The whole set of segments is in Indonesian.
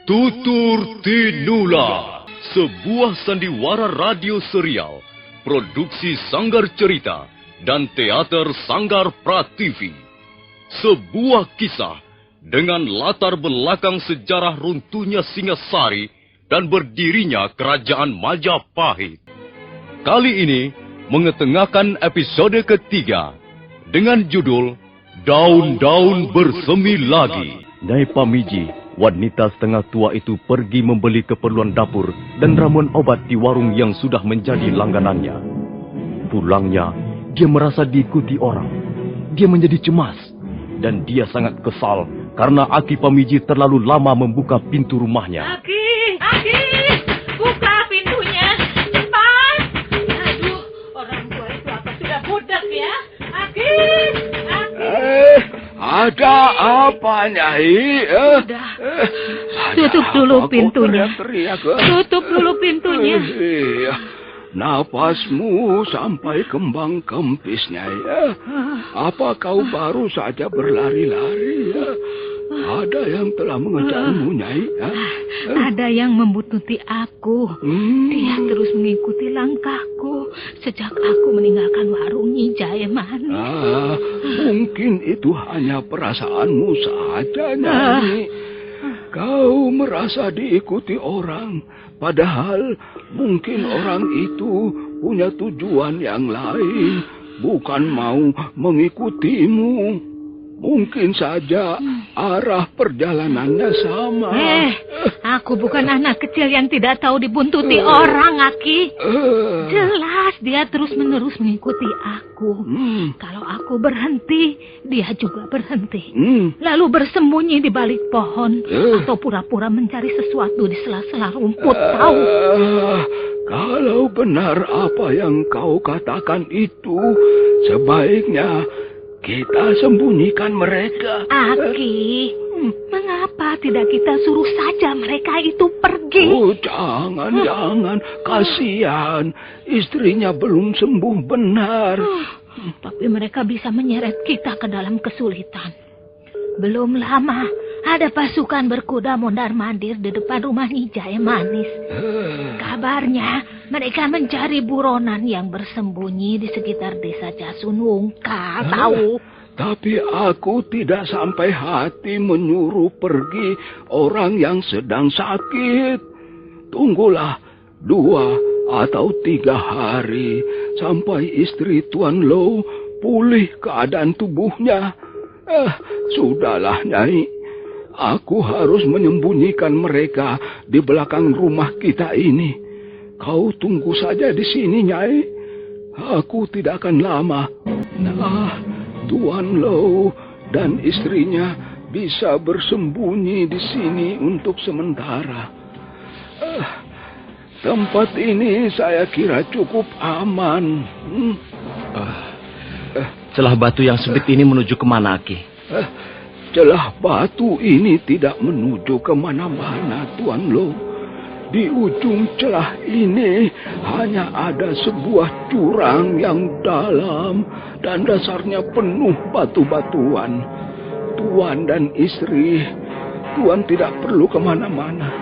Tutur Tinula, sebuah sandiwara radio serial, produksi Sanggar Cerita dan teater Sanggar Prativi. Sebuah kisah dengan latar belakang sejarah runtuhnya Singasari dan berdirinya Kerajaan Majapahit. Kali ini mengetengahkan episode ketiga dengan judul Daun-Daun Bersemi Lagi. Nyai Pamiji, wanita setengah tua itu pergi membeli keperluan dapur dan ramuan obat di warung yang sudah menjadi langganannya. Pulangnya, dia merasa diikuti orang. Dia menjadi cemas dan dia sangat kesal karena Aki Pamiji terlalu lama membuka pintu rumahnya. Aki, buka pintunya, cepat. Aduh, orang tua itu apa sudah budak ya? Aki. Ada apa, Nyai? Sudah. Tutup dulu pintunya. Tutup dulu pintunya. Napasmu sampai kembang kempis, Nyai. Apa kau baru saja berlari-lari? Ada yang telah mengejarmu, Nyai? Ada yang membuntuti aku. Dia terus mengikuti langkahku sejak aku meninggalkan warung Nyi Jayemani. Mungkin itu hanya perasaanmu saja, Nyai. Kau merasa diikuti orang, padahal mungkin orang itu punya tujuan yang lain, bukan mau mengikutimu. Mungkin saja arah perjalanannya sama. Aku bukan anak kecil yang tidak tahu dibuntuti orang, Aki. Jelas dia terus-menerus mengikuti aku. Kalau aku berhenti, dia juga berhenti. Lalu bersembunyi di balik pohon atau pura-pura mencari sesuatu di sela-sela rumput, tahu? Kalau benar apa yang kau katakan itu, sebaiknya kita sembunyikan mereka. Aki, mengapa tidak kita suruh saja mereka itu pergi? Jangan. Kasihan. Istrinya belum sembuh benar. Tapi mereka bisa menyeret kita ke dalam kesulitan. Belum lama, ada pasukan berkuda mondar-mandir di depan rumah Nyi Jayemanis. Kabarnya, mereka mencari buronan yang bersembunyi di sekitar desa Jasunungka, tahu? Tapi aku tidak sampai hati menyuruh pergi orang yang sedang sakit. Tunggulah 2 atau 3 hari sampai istri Tuan Lo pulih keadaan tubuhnya. Sudahlah, Nyai. Aku harus menyembunyikan mereka di belakang rumah kita ini. Kau tunggu saja di sini, Nyai. Aku tidak akan lama. Tuan Lo dan istrinya bisa bersembunyi di sini untuk sementara. Tempat ini saya kira cukup aman. Celah batu yang sempit ini menuju kemana, Aki? Celah batu ini tidak menuju kemana-mana, Tuan Lo. Di ujung celah ini hanya ada sebuah jurang yang dalam dan dasarnya penuh batu-batuan. Tuan dan istri, Tuan tidak perlu kemana-mana.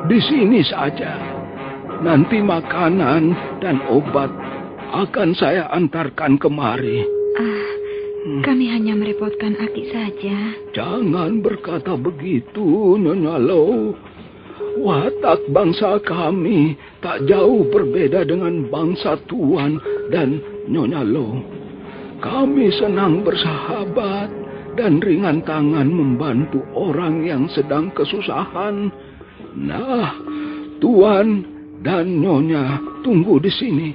Di sini saja. Nanti makanan dan obat akan saya antarkan kemari. Kami hanya merepotkan Aki saja. Jangan berkata begitu, Nyonya Lo. Watak bangsa kami tak jauh berbeda dengan bangsa Tuan dan Nyonya Lo. Kami senang bersahabat dan ringan tangan membantu orang yang sedang kesusahan. Nah, Tuan dan Nyonya tunggu di sini.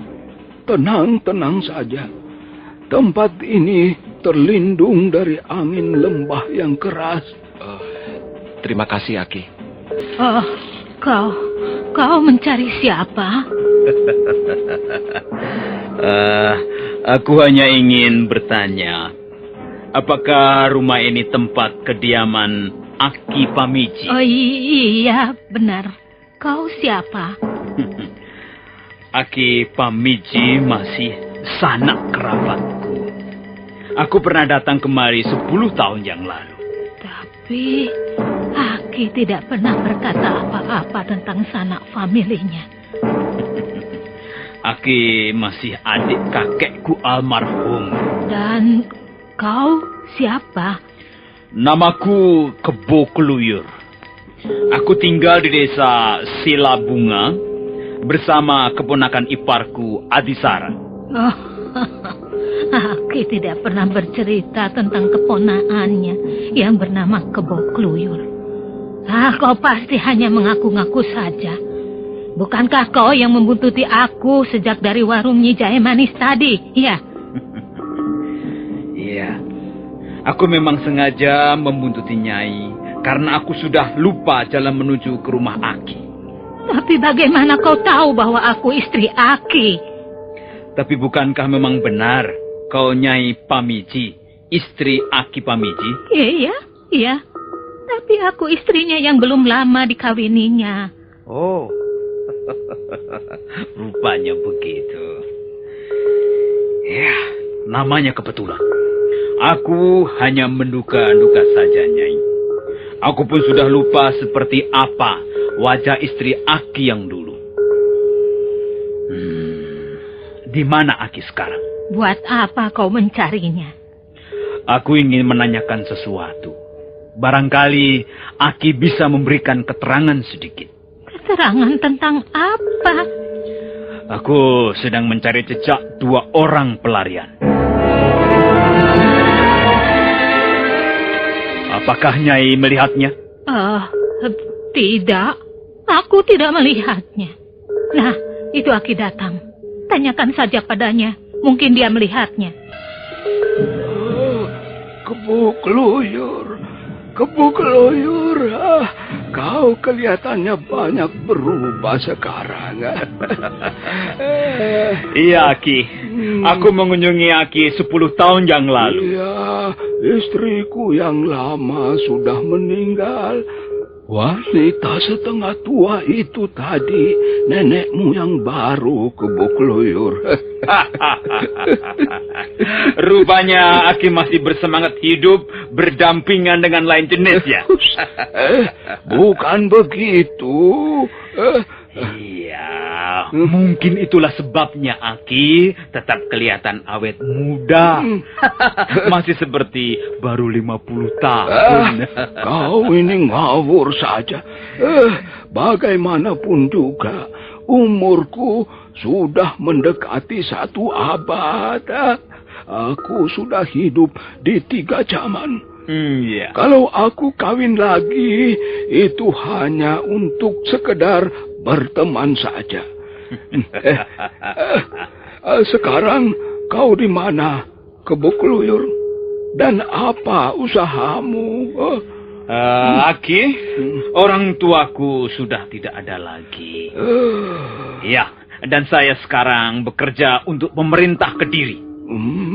Tenang-tenang saja. Tempat ini terlindung dari angin lembah yang keras. Terima kasih, Aki. Kau mencari siapa? Aku hanya ingin bertanya, apakah rumah ini tempat kediaman Aki Pamiji? Oh iya, benar. Kau siapa? Aki Pamiji masih sanak kerabatku. Aku pernah datang kemari 10 tahun yang lalu. Tapi Aki Aki tidak pernah berkata apa-apa tentang sanak familinya. Aki masih adik kakekku almarhum. Dan kau siapa? Namaku Kebo Keluyur. Aku tinggal di desa Silabunga bersama keponakan iparku Adisara. Oh, Aki tidak pernah bercerita tentang keponakannya yang bernama Kebo Keluyur. Kau pasti hanya mengaku-ngaku saja. Bukankah kau yang membuntuti aku sejak dari warung Nyi Jahe Manis tadi? Iya. Iya. Aku memang sengaja membuntuti Nyai karena aku sudah lupa jalan menuju ke rumah Aki. Tapi bagaimana kau tahu bahwa aku istri Aki? Tapi bukankah memang benar kau Nyai Pamiji, istri Aki Pamiji? Iya. Tapi aku istrinya yang belum lama dikawininya. Oh, rupanya begitu. Ya, namanya kebetulan. Aku hanya menduga-duga saja, Nyai. Aku pun sudah lupa seperti apa wajah istri Aki yang dulu. Di mana Aki sekarang? Buat apa kau mencarinya? Aku ingin menanyakan sesuatu. Barangkali Aki bisa memberikan keterangan sedikit. Keterangan tentang apa? Aku sedang mencari jejak 2 orang pelarian. Apakah Nyai melihatnya? Tidak. Aku tidak melihatnya. Nah, itu Aki datang. Tanyakan saja padanya. Mungkin dia melihatnya. Kebo Keluyur. Kebo Keluyur. Kau kelihatannya banyak berubah sekarang. Iya, Aki. Aku mengunjungi Aki 10 tahun yang lalu. Iya, istriku yang lama sudah meninggal. Wanita setengah tua itu tadi nenekmu yang baru, Kebo Keluyur. Rupanya Aki masih bersemangat hidup berdampingan dengan lain jenis ya? Bukan begitu. Iya, mungkin itulah sebabnya Aki tetap kelihatan awet muda. Masih seperti baru 50 tahun. Kau ini ngawur saja. Bagaimanapun juga, umurku sudah mendekati 1 abad. Aku sudah hidup di 3 zaman. Iya. Kalau aku kawin lagi, itu hanya untuk sekedar berteman saja. Sekarang kau di mana, Kebo Keluyur? Dan apa usahamu? Aki, orang tuaku sudah tidak ada lagi. Ya, dan saya sekarang bekerja untuk pemerintah Kediri.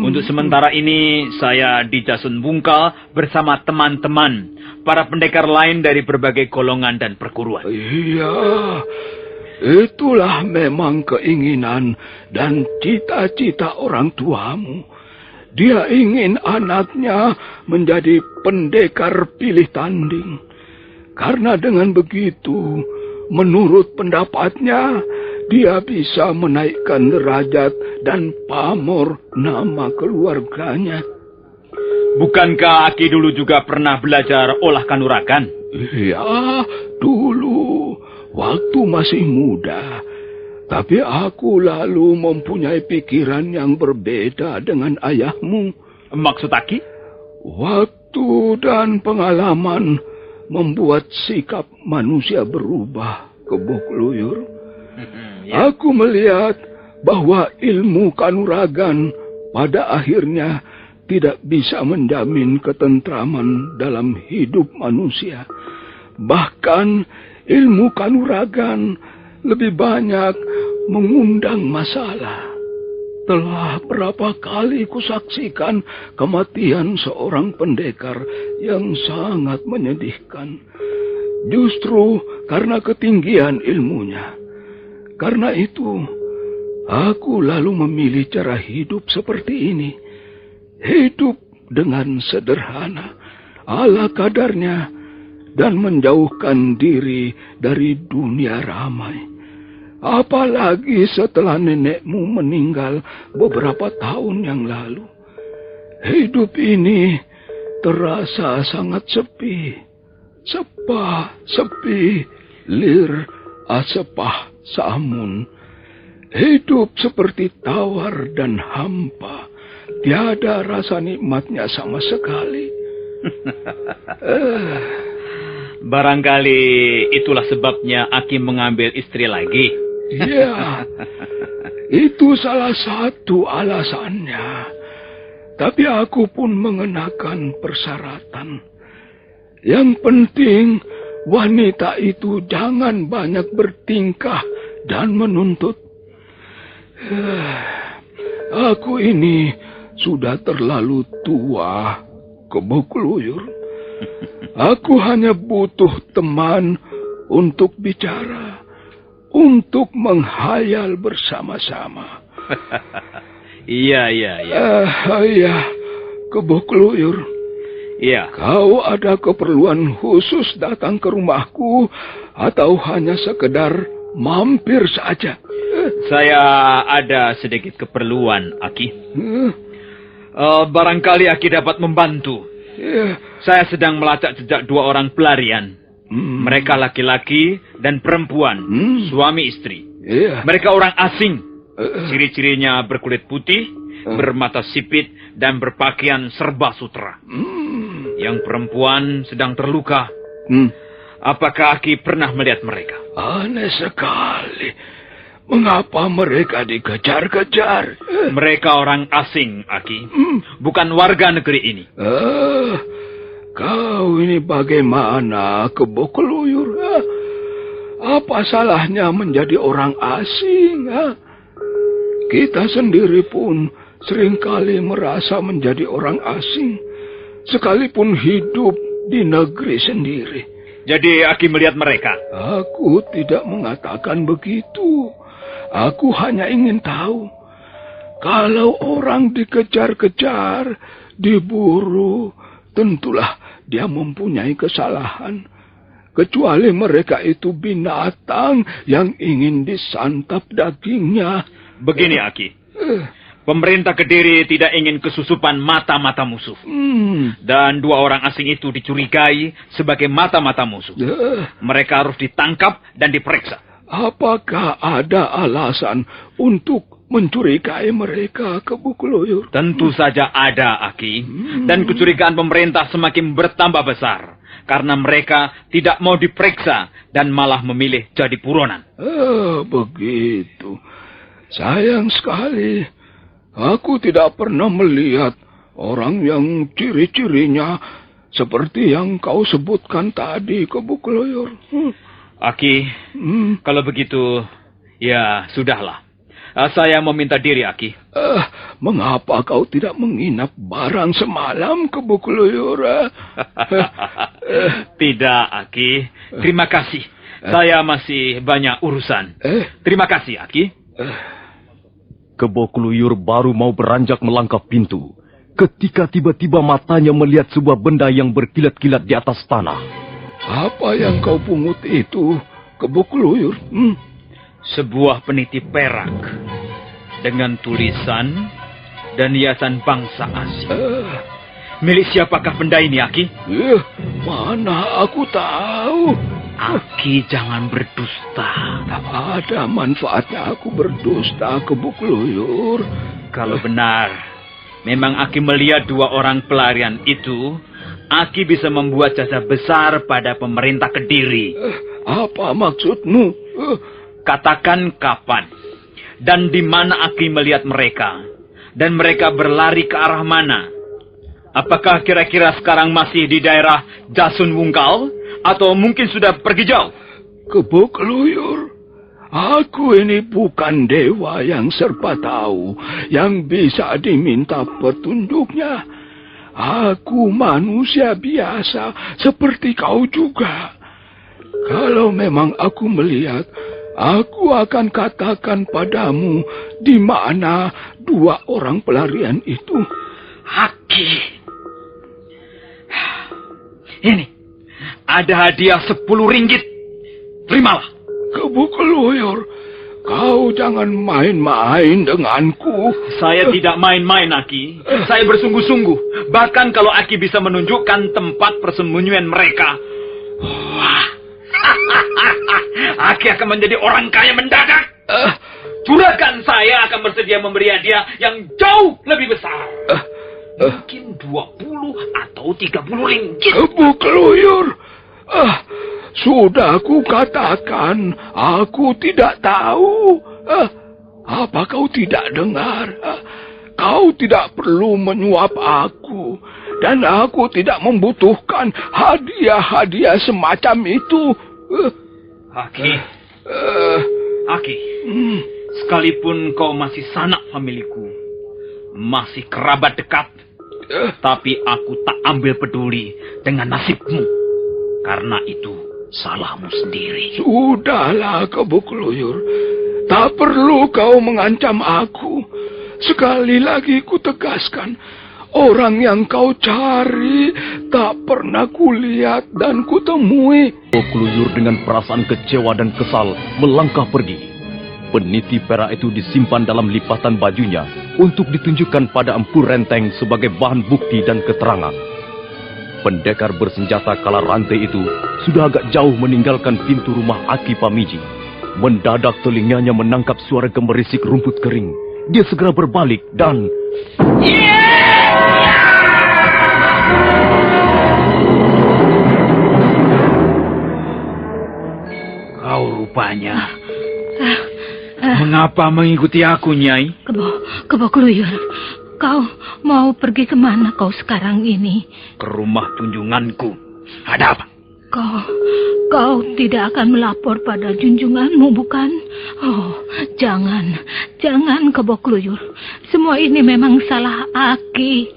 Untuk sementara ini, saya di Jasun Bungkal bersama teman-teman, para pendekar lain dari berbagai golongan dan perguruan. Iya, itulah memang keinginan dan cita-cita orang tuamu. Dia ingin anaknya menjadi pendekar pilih tanding. Karena dengan begitu, menurut pendapatnya, dia bisa menaikkan derajat dan pamor nama keluarganya. Bukankah Aki dulu juga pernah belajar olah kanuragan? Iya, dulu, waktu masih muda. Tapi aku lalu mempunyai pikiran yang berbeda dengan ayahmu. Maksud Aki? Waktu dan pengalaman membuat sikap manusia berubah, Kebo Keluyur. Aku melihat bahwa ilmu kanuragan pada akhirnya tidak bisa menjamin ketentraman dalam hidup manusia. Bahkan ilmu kanuragan lebih banyak mengundang masalah. Telah berapa kali kusaksikan kematian seorang pendekar yang sangat menyedihkan. Justru karena ketinggian ilmunya. Karena itu, aku lalu memilih cara hidup seperti ini. Hidup dengan sederhana, ala kadarnya, dan menjauhkan diri dari dunia ramai. Apalagi setelah nenekmu meninggal beberapa tahun yang lalu. Hidup ini terasa sangat sepi. Sepah, sepi, lir, asepah, samun. Hidup seperti tawar dan hampa. Tiada rasa nikmatnya sama sekali. Barangkali itulah sebabnya Aki mengambil istri lagi. Ya, itu salah satu alasannya. Tapi aku pun mengenakan persyaratan. Yang penting, wanita itu jangan banyak bertingkah dan menuntut. Aku ini sudah terlalu tua, Kebo Keluyur. Aku hanya butuh teman untuk bicara, untuk menghayal bersama-sama. Iya. Iya, Kebo Keluyur. Iya. Kau ada keperluan khusus datang ke rumahku atau hanya sekedar mampir saja? Saya ada sedikit keperluan, Aki. Barangkali Aki dapat membantu. Saya sedang melacak jejak 2 orang pelarian. Mereka laki-laki dan perempuan, suami istri. Mereka orang asing. Ciri-cirinya berkulit putih, bermata sipit, dan berpakaian serba sutra. Yang perempuan sedang terluka. Apakah Aki pernah melihat mereka? Aneh sekali. Mengapa mereka dikejar-kejar? Mereka orang asing, Aki. Bukan warga negeri ini. Kau ini bagaimana, Kebo Keluyur? Apa salahnya menjadi orang asing? Kita sendiri pun seringkali merasa menjadi orang asing, sekalipun hidup di negeri sendiri. Jadi Aki melihat mereka? Aku tidak mengatakan begitu. Aku hanya ingin tahu, kalau orang dikejar-kejar, diburu, tentulah dia mempunyai kesalahan. Kecuali mereka itu binatang yang ingin disantap dagingnya. Begini, Aki. Pemerintah Kediri tidak ingin kesusupan mata-mata musuh. Dan 2 orang asing itu dicurigai sebagai mata-mata musuh. Mereka harus ditangkap dan diperiksa. Apakah ada alasan untuk mencurigai mereka, Kebo Keluyur? Tentu saja ada, Aki. Dan kecurigaan pemerintah semakin bertambah besar. Karena mereka tidak mau diperiksa dan malah memilih jadi buronan. Begitu. Sayang sekali. Aku tidak pernah melihat orang yang ciri-cirinya seperti yang kau sebutkan tadi, Kebo Keluyur. Aki, kalau begitu, ya sudahlah. Saya mau minta diri, Aki. Mengapa kau tidak menginap barang semalam, Kebo Keluyur? Tidak, Aki. Terima kasih. Saya masih banyak urusan. Terima kasih, Aki. Kebo Keluyur baru mau beranjak melangkah pintu, ketika tiba-tiba matanya melihat sebuah benda yang berkilat-kilat di atas tanah. Apa yang kau pungut itu, Kebo Keluyur? Sebuah peniti perak dengan tulisan dan hiasan bangsa asing. Milik siapakah benda ini, Aki? Mana aku tahu. Aki jangan berdusta. Tak ada manfaatnya aku berdusta, Kebo Keluyur. Kalau benar, memang Aki melihat 2 orang pelarian itu, Aki bisa membuat jasa besar pada pemerintah Kediri. Apa maksudmu? Katakan kapan dan di mana Aki melihat mereka, dan mereka berlari ke arah mana. Apakah kira-kira sekarang masih di daerah Jasun Wungkal atau mungkin sudah pergi jauh? Kebo Keluyur, aku ini bukan dewa yang serba tahu, yang bisa diminta petunjuknya. Aku manusia biasa seperti kau juga. Kalau memang aku melihat, aku akan katakan padamu di mana 2 orang pelarian itu. Aki. Ini, ada hadiah 10 ringgit. Terimalah. Kebu Keluyur, kau jangan main-main denganku. Saya tidak main-main, Aki. Saya bersungguh-sungguh. Bahkan kalau Aki bisa menunjukkan tempat persembunyian mereka, wah, Aki akan menjadi orang kaya mendadak. Juragan saya akan bersedia memberi hadiah yang jauh lebih besar. Mungkin 20 atau 30 ringgit. Kebu Keluyur, sudah aku katakan, aku tidak tahu. Apa kau tidak dengar? Kau tidak perlu menyuap aku. Dan aku tidak membutuhkan hadiah-hadiah semacam itu. Aki, sekalipun kau masih sanak familiku, masih kerabat dekat, tapi aku tak ambil peduli dengan nasibmu. Karena itu salahmu sendiri. Sudahlah, Kebu Keluyur. Tak perlu kau mengancam aku. Sekali lagi ku tegaskan, orang yang kau cari tak pernah kulihat dan kutemui. Kebu Keluyur dengan perasaan kecewa dan kesal melangkah pergi. Peniti perak itu disimpan dalam lipatan bajunya untuk ditunjukkan pada Empu Renteng sebagai bahan bukti dan keterangan. Pendekar bersenjata kala rantai itu sudah agak jauh meninggalkan pintu rumah Aki Pamiji. Mendadak telinganya menangkap suara gemerisik rumput kering. Dia segera berbalik dan... Kau rupanya. Mengapa mengikuti aku, Nyai? Kebu Keluyur, kau mau pergi kemana kau sekarang ini? Ke rumah tunjunganku. Ada apa? Kau tidak akan melapor pada junjunganmu, bukan? Oh, jangan Kebu Keluyur. Semua ini memang salah Aki.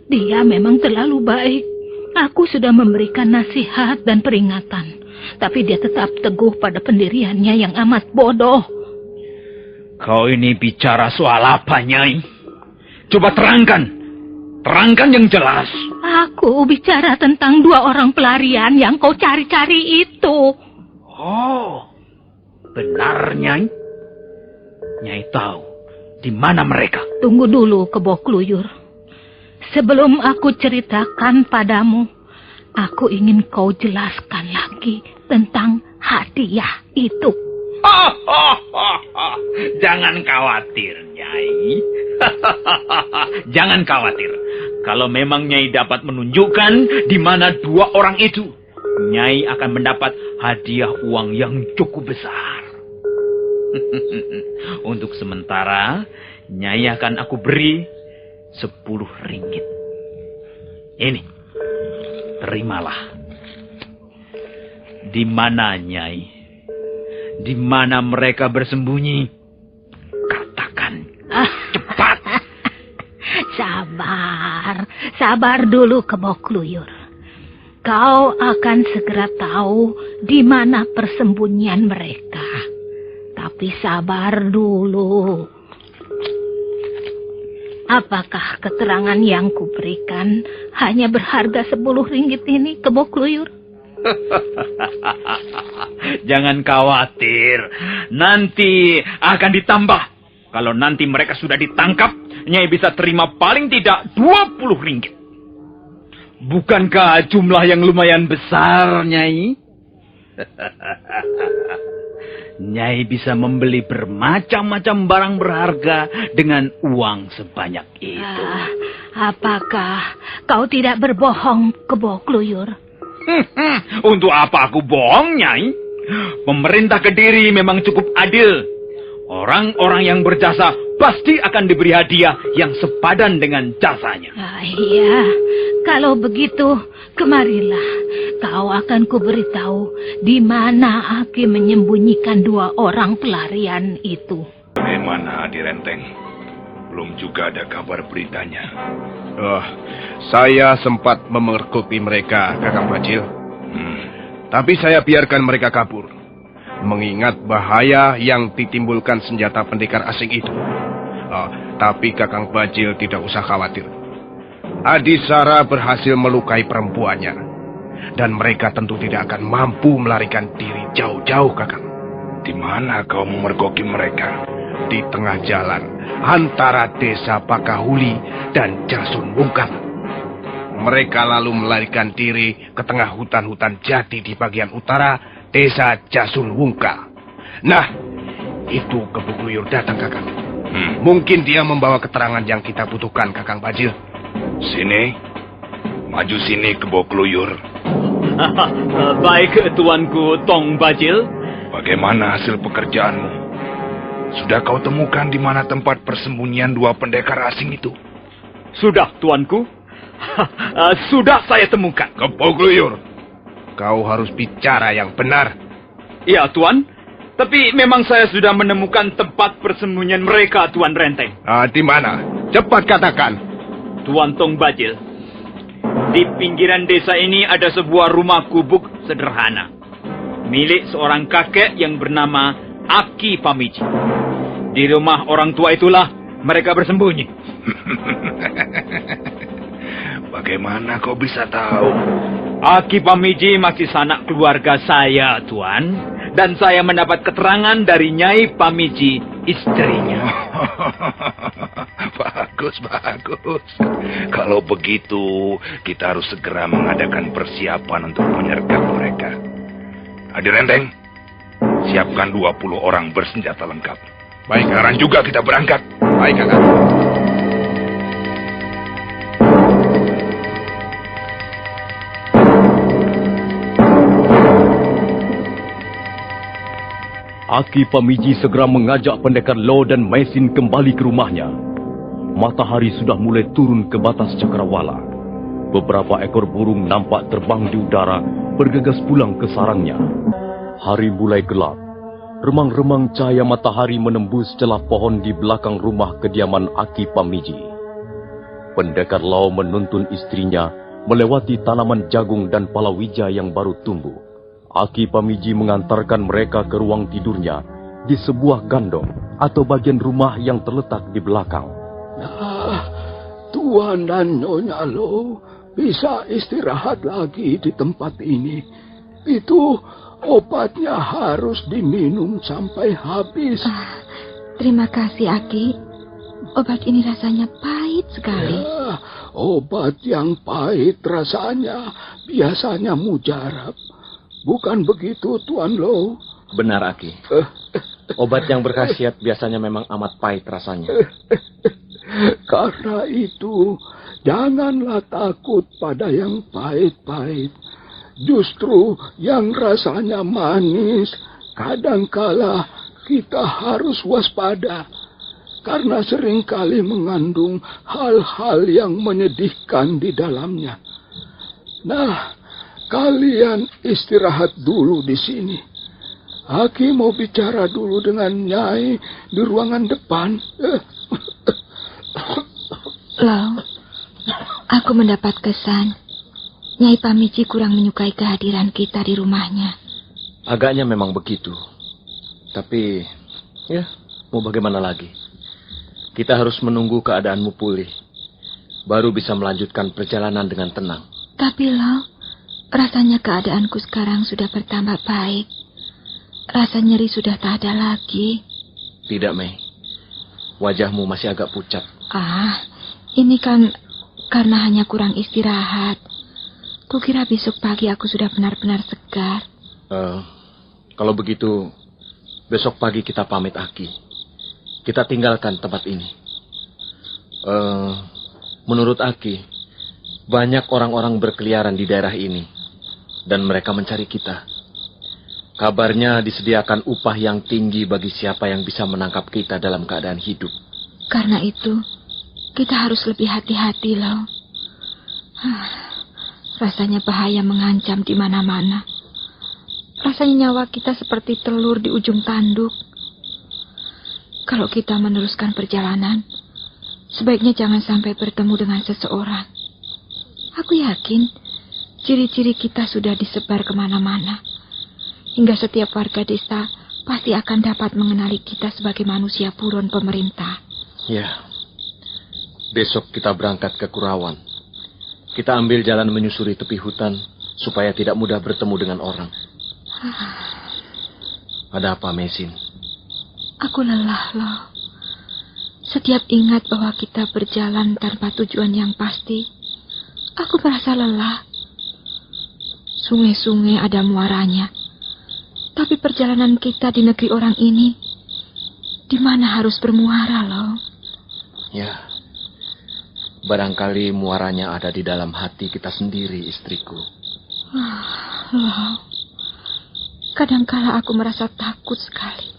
Dia memang terlalu baik. Aku sudah memberikan nasihat dan peringatan. Tapi dia tetap teguh pada pendiriannya yang amat bodoh. Kau ini bicara soal apa, Nyai? Coba terangkan. Terangkan yang jelas. Aku bicara tentang 2 orang pelarian yang kau cari-cari itu. Oh, benar, Nyai? Nyai tahu di mana mereka? Tunggu dulu, Kebu Keluyur. Sebelum aku ceritakan padamu, aku ingin kau jelaskan lagi tentang hadiah itu. Jangan khawatir, Nyai. Jangan khawatir. Kalau memang Nyai dapat menunjukkan di mana 2 orang itu, Nyai akan mendapat hadiah uang yang cukup besar. Untuk sementara, Nyai akan aku beri 10 ringgit. Ini, terimalah. Di mana, Nyai? Di mana mereka bersembunyi? Katakan. Cepat. Sabar dulu, Kebu Keluyur. Kau akan segera tahu di mana persembunyian mereka. Tapi sabar dulu. Apakah keterangan yang kuberikan hanya berharga 10 ringgit ini, Kebu Keluyur? Jangan khawatir. Nanti akan ditambah. Kalau nanti mereka sudah ditangkap, Nyai bisa terima paling tidak 20 ringgit. Bukankah jumlah yang lumayan besar, Nyai? Nyai bisa membeli bermacam-macam barang berharga dengan uang sebanyak itu. Apakah kau tidak berbohong, Kebu Keluyur? Untuk apa aku bohong, Nyai? Pemerintah Kediri memang cukup adil. Orang-orang yang berjasa pasti akan diberi hadiah yang sepadan dengan jasanya. Iya, kalau begitu, kemarilah. Kau akan kuberitahu di mana Aki menyembunyikan 2 orang pelarian itu. Bagaimana, Adi Renteng? Belum juga ada kabar beritanya. Saya sempat memergoki mereka, Kakang Bajil. Tapi saya biarkan mereka kabur. Mengingat bahaya yang ditimbulkan senjata pendekar asing itu. Tapi Kakang Bajil tidak usah khawatir. Adisara berhasil melukai perempuannya. Dan mereka tentu tidak akan mampu melarikan diri jauh-jauh, Kakang. Di mana kau memergoki mereka? Di tengah jalan antara desa Pakahuli dan Jasun Wungkal. Mereka lalu melarikan diri ke tengah hutan-hutan jati di bagian utara desa Jasun Wungkal. Nah, itu Kebu Gluyur datang, Kakang. Mungkin dia membawa keterangan yang kita butuhkan, Kakang Bajil. Sini, maju sini Kebo Gluyur. Baik, tuanku Tong Bajil. Bagaimana hasil pekerjaanmu? Sudah kau temukan di mana tempat persembunyian 2 pendekar asing itu? Sudah, tuanku. Sudah saya temukan. Kebo Gluyur, kau harus bicara yang benar. Iya, Tuan. Tapi memang saya sudah menemukan tempat persembunyian mereka, Tuan Renteng. Di mana? Cepat katakan. Tuan Tong Bajil, di pinggiran desa ini ada sebuah rumah gubuk sederhana, milik seorang kakek yang bernama Aki Pamiji. Di rumah orang tua itulah mereka bersembunyi. Bagaimana kau bisa tahu? Aki Pamiji masih sanak keluarga saya, Tuan. Dan saya mendapat keterangan dari Nyai Pamiji, istrinya. Bagus. Kalau begitu, kita harus segera mengadakan persiapan untuk menyergap mereka. Adi Renteng, siapkan 20 orang bersenjata lengkap. Baik, sekarang juga kita berangkat. Baik, Kakang. Aki Pamiji segera mengajak pendekar Lo dan Maisin kembali ke rumahnya. Matahari sudah mulai turun ke batas cakrawala. Beberapa ekor burung nampak terbang di udara, bergegas pulang ke sarangnya. Hari mulai gelap. Remang-remang cahaya matahari menembus celah pohon di belakang rumah kediaman Aki Pamiji. Pendekar Lo menuntun istrinya melewati tanaman jagung dan palawija yang baru tumbuh. Aki Pamiji mengantarkan mereka ke ruang tidurnya di sebuah gandong atau bagian rumah yang terletak di belakang. Nah, Tuan dan Nyonya Lo bisa istirahat lagi di tempat ini. Itu obatnya harus diminum sampai habis. Terima kasih, Aki. Obat ini rasanya pahit sekali. Ya, obat yang pahit rasanya biasanya mujarab. Bukan begitu, Tuan Lo? Benar, Aki. Obat yang berkhasiat biasanya memang amat pahit rasanya. Karena itu, janganlah takut pada yang pahit-pahit. Justru yang rasanya manis, kadangkala kita harus waspada. Karena seringkali mengandung hal-hal yang menyedihkan di dalamnya. Nah, kalian istirahat dulu di sini. Aki mau bicara dulu dengan Nyai di ruangan depan. Lo, aku mendapat kesan Nyai Pamiji kurang menyukai kehadiran kita di rumahnya. Agaknya memang begitu. Tapi, ya, mau bagaimana lagi? Kita harus menunggu keadaanmu pulih. Baru bisa melanjutkan perjalanan dengan tenang. Tapi Lo, rasanya keadaanku sekarang sudah bertambah baik. Rasa nyeri sudah tak ada lagi. Tidak, Mei. Wajahmu masih agak pucat. Ini kan karena hanya kurang istirahat. Kukira besok pagi aku sudah benar-benar segar. Kalau begitu, besok pagi kita pamit, Aki. Kita tinggalkan tempat ini. Menurut Aki, banyak orang-orang berkeliaran di daerah ini. Dan mereka mencari kita. Kabarnya disediakan upah yang tinggi bagi siapa yang bisa menangkap kita dalam keadaan hidup. Karena itu, kita harus lebih hati-hati, Lo. Rasanya bahaya mengancam di mana-mana. Rasanya nyawa kita seperti telur di ujung tanduk. Kalau kita meneruskan perjalanan, sebaiknya jangan sampai bertemu dengan seseorang. Aku yakin ciri-ciri kita sudah disebar kemana-mana. Hingga setiap warga desa pasti akan dapat mengenali kita sebagai manusia buron pemerintah. Ya, besok kita berangkat ke Kurawan. Kita ambil jalan menyusuri tepi hutan supaya tidak mudah bertemu dengan orang. Ada apa, Mesin? Aku lelah, loh. Setiap ingat bahwa kita berjalan tanpa tujuan yang pasti, aku merasa lelah. Sungai-sungai ada muaranya, tapi perjalanan kita di negeri orang ini, di mana harus bermuara, loh? Ya, barangkali muaranya ada di dalam hati kita sendiri, istriku. Loh, kadangkala aku merasa takut sekali.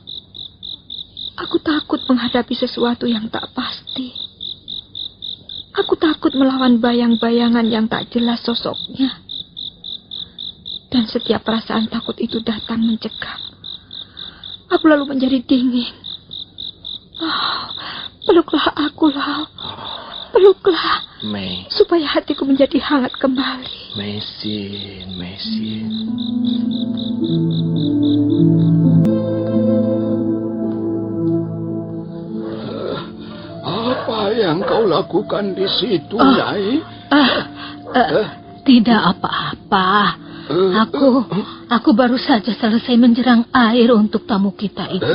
Aku takut menghadapi sesuatu yang tak pasti. Aku takut melawan bayang-bayangan yang tak jelas sosoknya. Dan setiap perasaan takut itu datang mencekam. Aku lalu menjadi dingin. Peluklah aku, Lau. Peluklah. Mei. Supaya hatiku menjadi hangat kembali. Mesin. Apa yang kau lakukan di situ, Nyai? Tidak apa-apa. Aku baru saja selesai menjerang air untuk tamu kita itu.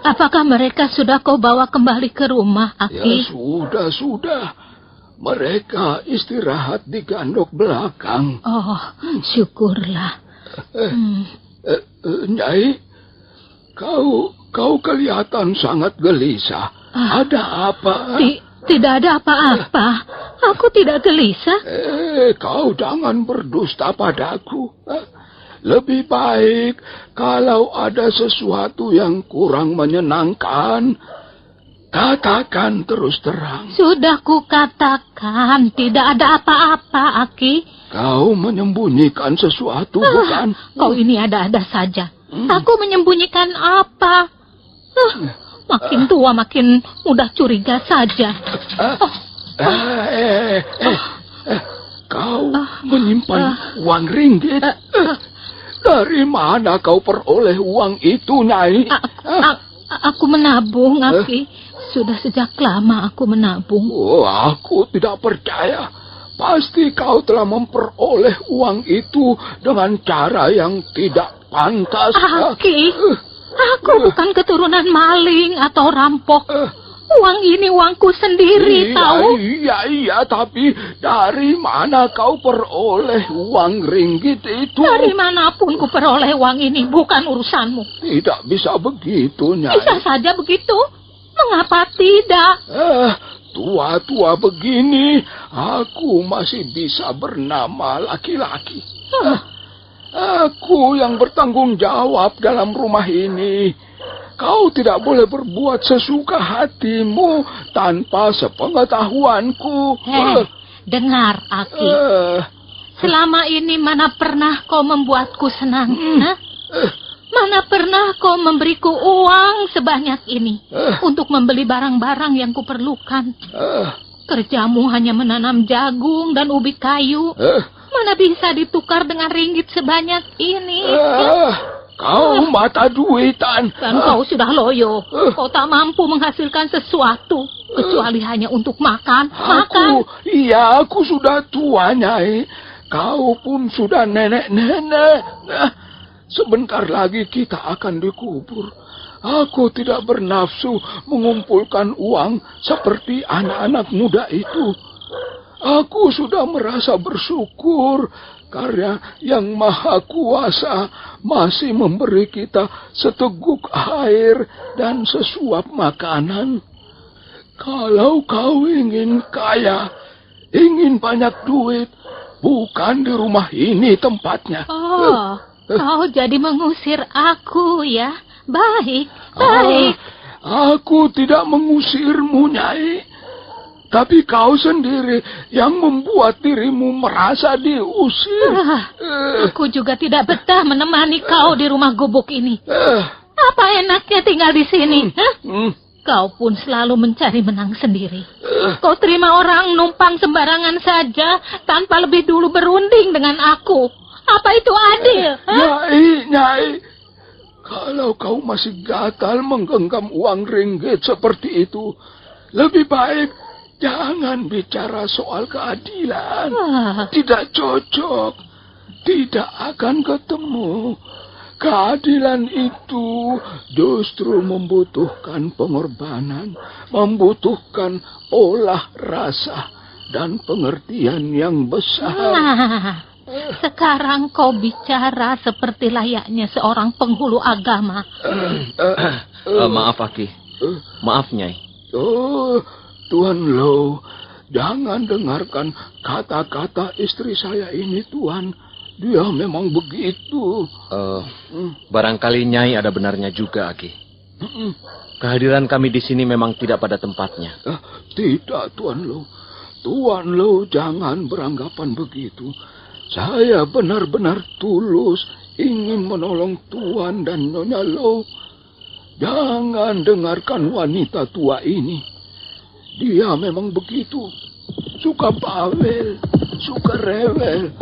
Apakah mereka sudah kau bawa kembali ke rumah, Aki? Ya, sudah. Mereka istirahat di gandok belakang. Oh, syukurlah. Nyai, kau kelihatan sangat gelisah. Ada apa? Tidak ada apa-apa. Aku tidak gelisah. Kau jangan berdusta padaku. Lebih baik kalau ada sesuatu yang kurang menyenangkan, katakan terus terang. Sudah kukatakan, tidak ada apa-apa, Aki. Kau menyembunyikan sesuatu, bukan? Kau ini ada-ada saja. Aku menyembunyikan apa? Makin tua, makin mudah curiga saja. Kau menyimpan uang ringgit? Dari mana kau peroleh uang itu, Nyai? Aku menabung, Aki. Sudah sejak lama aku menabung. Oh, aku tidak percaya. Pasti kau telah memperoleh uang itu dengan cara yang tidak pantas. Aki, aku bukan keturunan maling atau rampok. Uang ini uangku sendiri, tahu? Iya, tapi dari mana kau peroleh uang ringgit itu? Dari manapun ku peroleh uang ini, bukan urusanmu. Tidak bisa begitu, Nyai. Bisa saja begitu. Mengapa tidak? Tua-tua begini, aku masih bisa bernama laki-laki. Aku yang bertanggung jawab dalam rumah ini. Kau tidak boleh berbuat sesuka hatimu tanpa sepengetahuanku. Dengar, Aki. Selama ini mana pernah kau membuatku senang? Mana pernah kau memberiku uang sebanyak ini untuk membeli barang-barang yang kuperlukan? Kerjamu hanya menanam jagung dan ubi kayu. Mana bisa ditukar dengan ringgit sebanyak ini? Kau mata duitan. Dan kau sudah loyo. Kau tak mampu menghasilkan sesuatu. Kecuali hanya untuk makan. Aku sudah tua, Nyai. Kau pun sudah nenek-nenek. Sebentar lagi kita akan dikubur. Aku tidak bernafsu mengumpulkan uang seperti anak-anak muda itu. Aku sudah merasa bersyukur karena Yang Maha Kuasa masih memberi kita seteguk air dan sesuap makanan. Kalau kau ingin kaya, ingin banyak duit, bukan di rumah ini tempatnya. Kau jadi mengusir aku, ya? Baik. Aku tidak mengusirmu, Nyai. Tapi kau sendiri yang membuat dirimu merasa diusir. Aku juga tidak betah menemani kau di rumah gubuk ini. Apa enaknya tinggal di sini? Kau pun selalu mencari menang sendiri. Kau terima orang numpang sembarangan saja tanpa lebih dulu berunding dengan aku. Apa itu adil? Nyai, kalau kau masih gatal menggenggam uang ringgit seperti itu, lebih baik jangan bicara soal keadilan. Tidak cocok. tidak akan ketemu. Keadilan itu justru membutuhkan pengorbanan, membutuhkan olah rasa dan pengertian yang besar. Nah, sekarang kau bicara seperti layaknya seorang penghulu agama. Maaf, Aki. Maaf, Nyai. Oh, Tuan Lo, jangan dengarkan kata-kata istri saya ini, Tuan. Dia memang begitu. Barangkali Nyai ada benarnya juga, Aki. Kehadiran kami di sini memang tidak pada tempatnya. Tidak, Tuan Lo. Tuan Lo jangan beranggapan begitu. Saya benar-benar tulus ingin menolong Tuan dan Nyonya Lo. Jangan dengarkan wanita tua ini. Dia memang begitu. Suka bawel, suka rewel.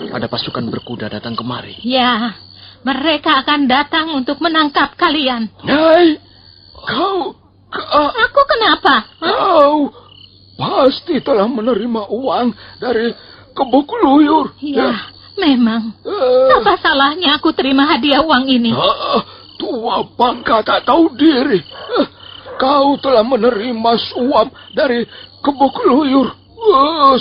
Ada pasukan berkuda datang kemari. Ya, mereka akan datang untuk menangkap kalian. Nyai, kau... Aku kenapa? Kau pasti telah menerima uang dari Kebo Keluyur. Ya, memang. Apa salahnya aku terima hadiah uang ini? Tua bangka tak tahu diri. Kau telah menerima suap dari Kebo Keluyur.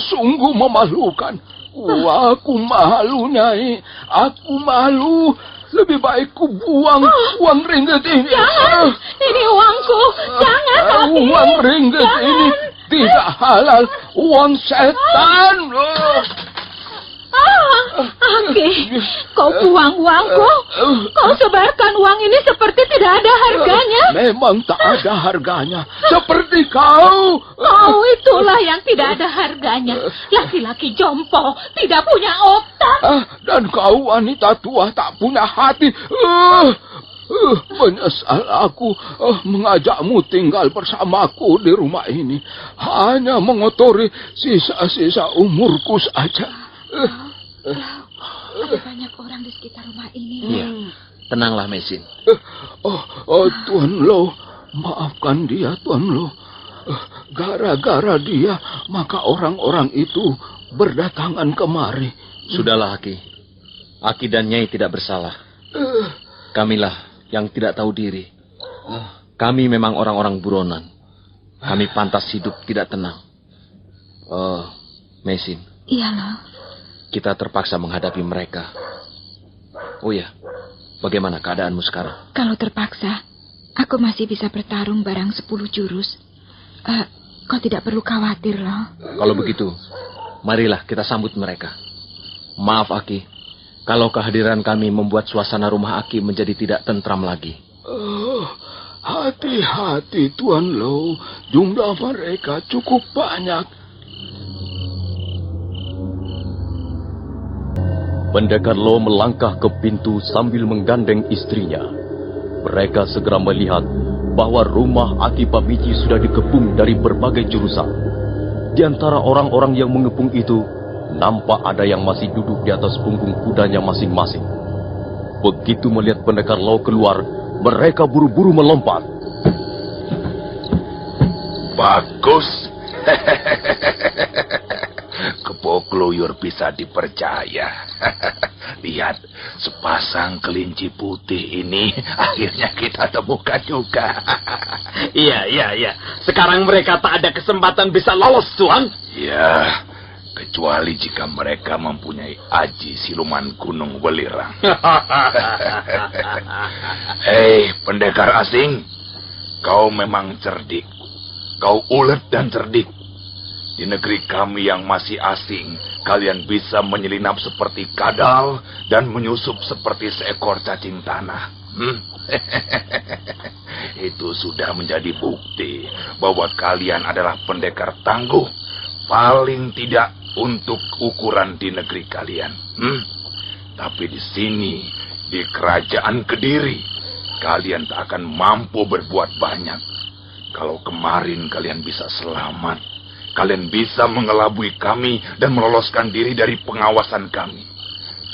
Sungguh memalukan. Aku malu, Nyai. Aku malu. Lebih baik ku buang uang ringgit ini. Jangan, ini uangku. Jangan, Aki. Uang ringgit ini tidak halal. Uang setan. Aki, kau buang uangku. Kau sebarkan uang ini seperti tidak ada harganya. Memang tak ada harganya. Seperti kau. Kau itulah yang tidak ada harganya. Laki-laki jompo, tidak punya otak. Dan kau wanita tua tak punya hati. Menyesal aku mengajakmu tinggal bersamaku di rumah ini. Hanya mengotori sisa-sisa umurku saja. Ada banyak orang di sekitar rumah ini. Iya, tenanglah, Mesin. Tuan Lo, maafkan dia, Tuan Lo. Gara-gara dia, maka orang-orang itu berdatangan kemari. Sudahlah, Aki. Aki dan Nyai tidak bersalah. Kamilah yang tidak tahu diri. Kami memang orang-orang buronan. Kami pantas hidup tidak tenang. Mesin. Iya, Lo. Kita terpaksa menghadapi mereka. Oh ya, bagaimana keadaanmu sekarang? Kalau terpaksa, aku masih bisa bertarung barang 10 jurus. Kau tidak perlu khawatir, Lo. Kalau begitu, marilah kita sambut mereka. Maaf, Aki, kalau kehadiran kami membuat suasana rumah Aki menjadi tidak tentram lagi. Hati-hati, Tuan Lo. Jumlah mereka cukup banyak. Pendekar Lo melangkah ke pintu sambil menggandeng istrinya. Mereka segera melihat bahwa rumah Aki Pamici sudah dikepung dari berbagai jurusan. Di antara orang-orang yang mengepung itu, nampak ada yang masih duduk di atas punggung kudanya masing-masing. Begitu melihat pendekar Lo keluar, mereka buru-buru melompat. Bagus. Kebo Keluyur bisa dipercaya. Lihat, sepasang kelinci putih ini akhirnya kita temukan juga. Iya. Sekarang mereka tak ada kesempatan bisa lolos, Tuan. Ya, kecuali jika mereka mempunyai aji siluman gunung welirang. Hei, pendekar asing. Kau memang cerdik. Kau ulet dan cerdik. Di negeri kami yang masih asing, kalian bisa menyelinap seperti kadal dan menyusup seperti seekor cacing tanah. Itu sudah menjadi bukti bahwa kalian adalah pendekar tangguh, paling tidak untuk ukuran di negeri kalian. Tapi di sini, di kerajaan Kediri, kalian tak akan mampu berbuat banyak. Kalau kemarin kalian bisa selamat, kalian bisa mengelabui kami dan meloloskan diri dari pengawasan kami.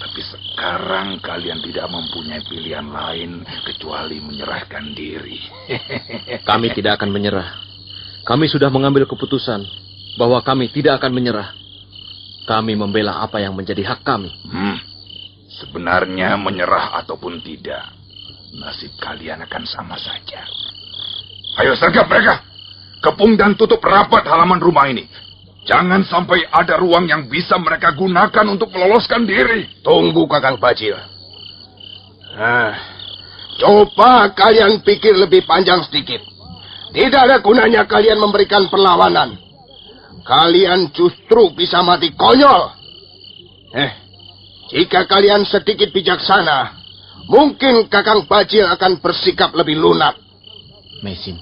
Tapi sekarang kalian tidak mempunyai pilihan lain kecuali menyerahkan diri. Kami tidak akan menyerah. Kami sudah mengambil keputusan. bahwa kami tidak akan menyerah. Kami membela apa yang menjadi hak kami. Sebenarnya menyerah ataupun tidak, nasib kalian akan sama saja. Ayo sergap mereka. Kepung dan tutup rapat halaman rumah ini. Jangan sampai ada ruang yang bisa mereka gunakan untuk meloloskan diri. Tunggu, Kakang Bajil. Coba kalian pikir lebih panjang sedikit. Tidak ada gunanya kalian memberikan perlawanan. Kalian justru bisa mati konyol. Jika kalian sedikit bijaksana, mungkin Kakang Bajil akan bersikap lebih lunak. Mesin,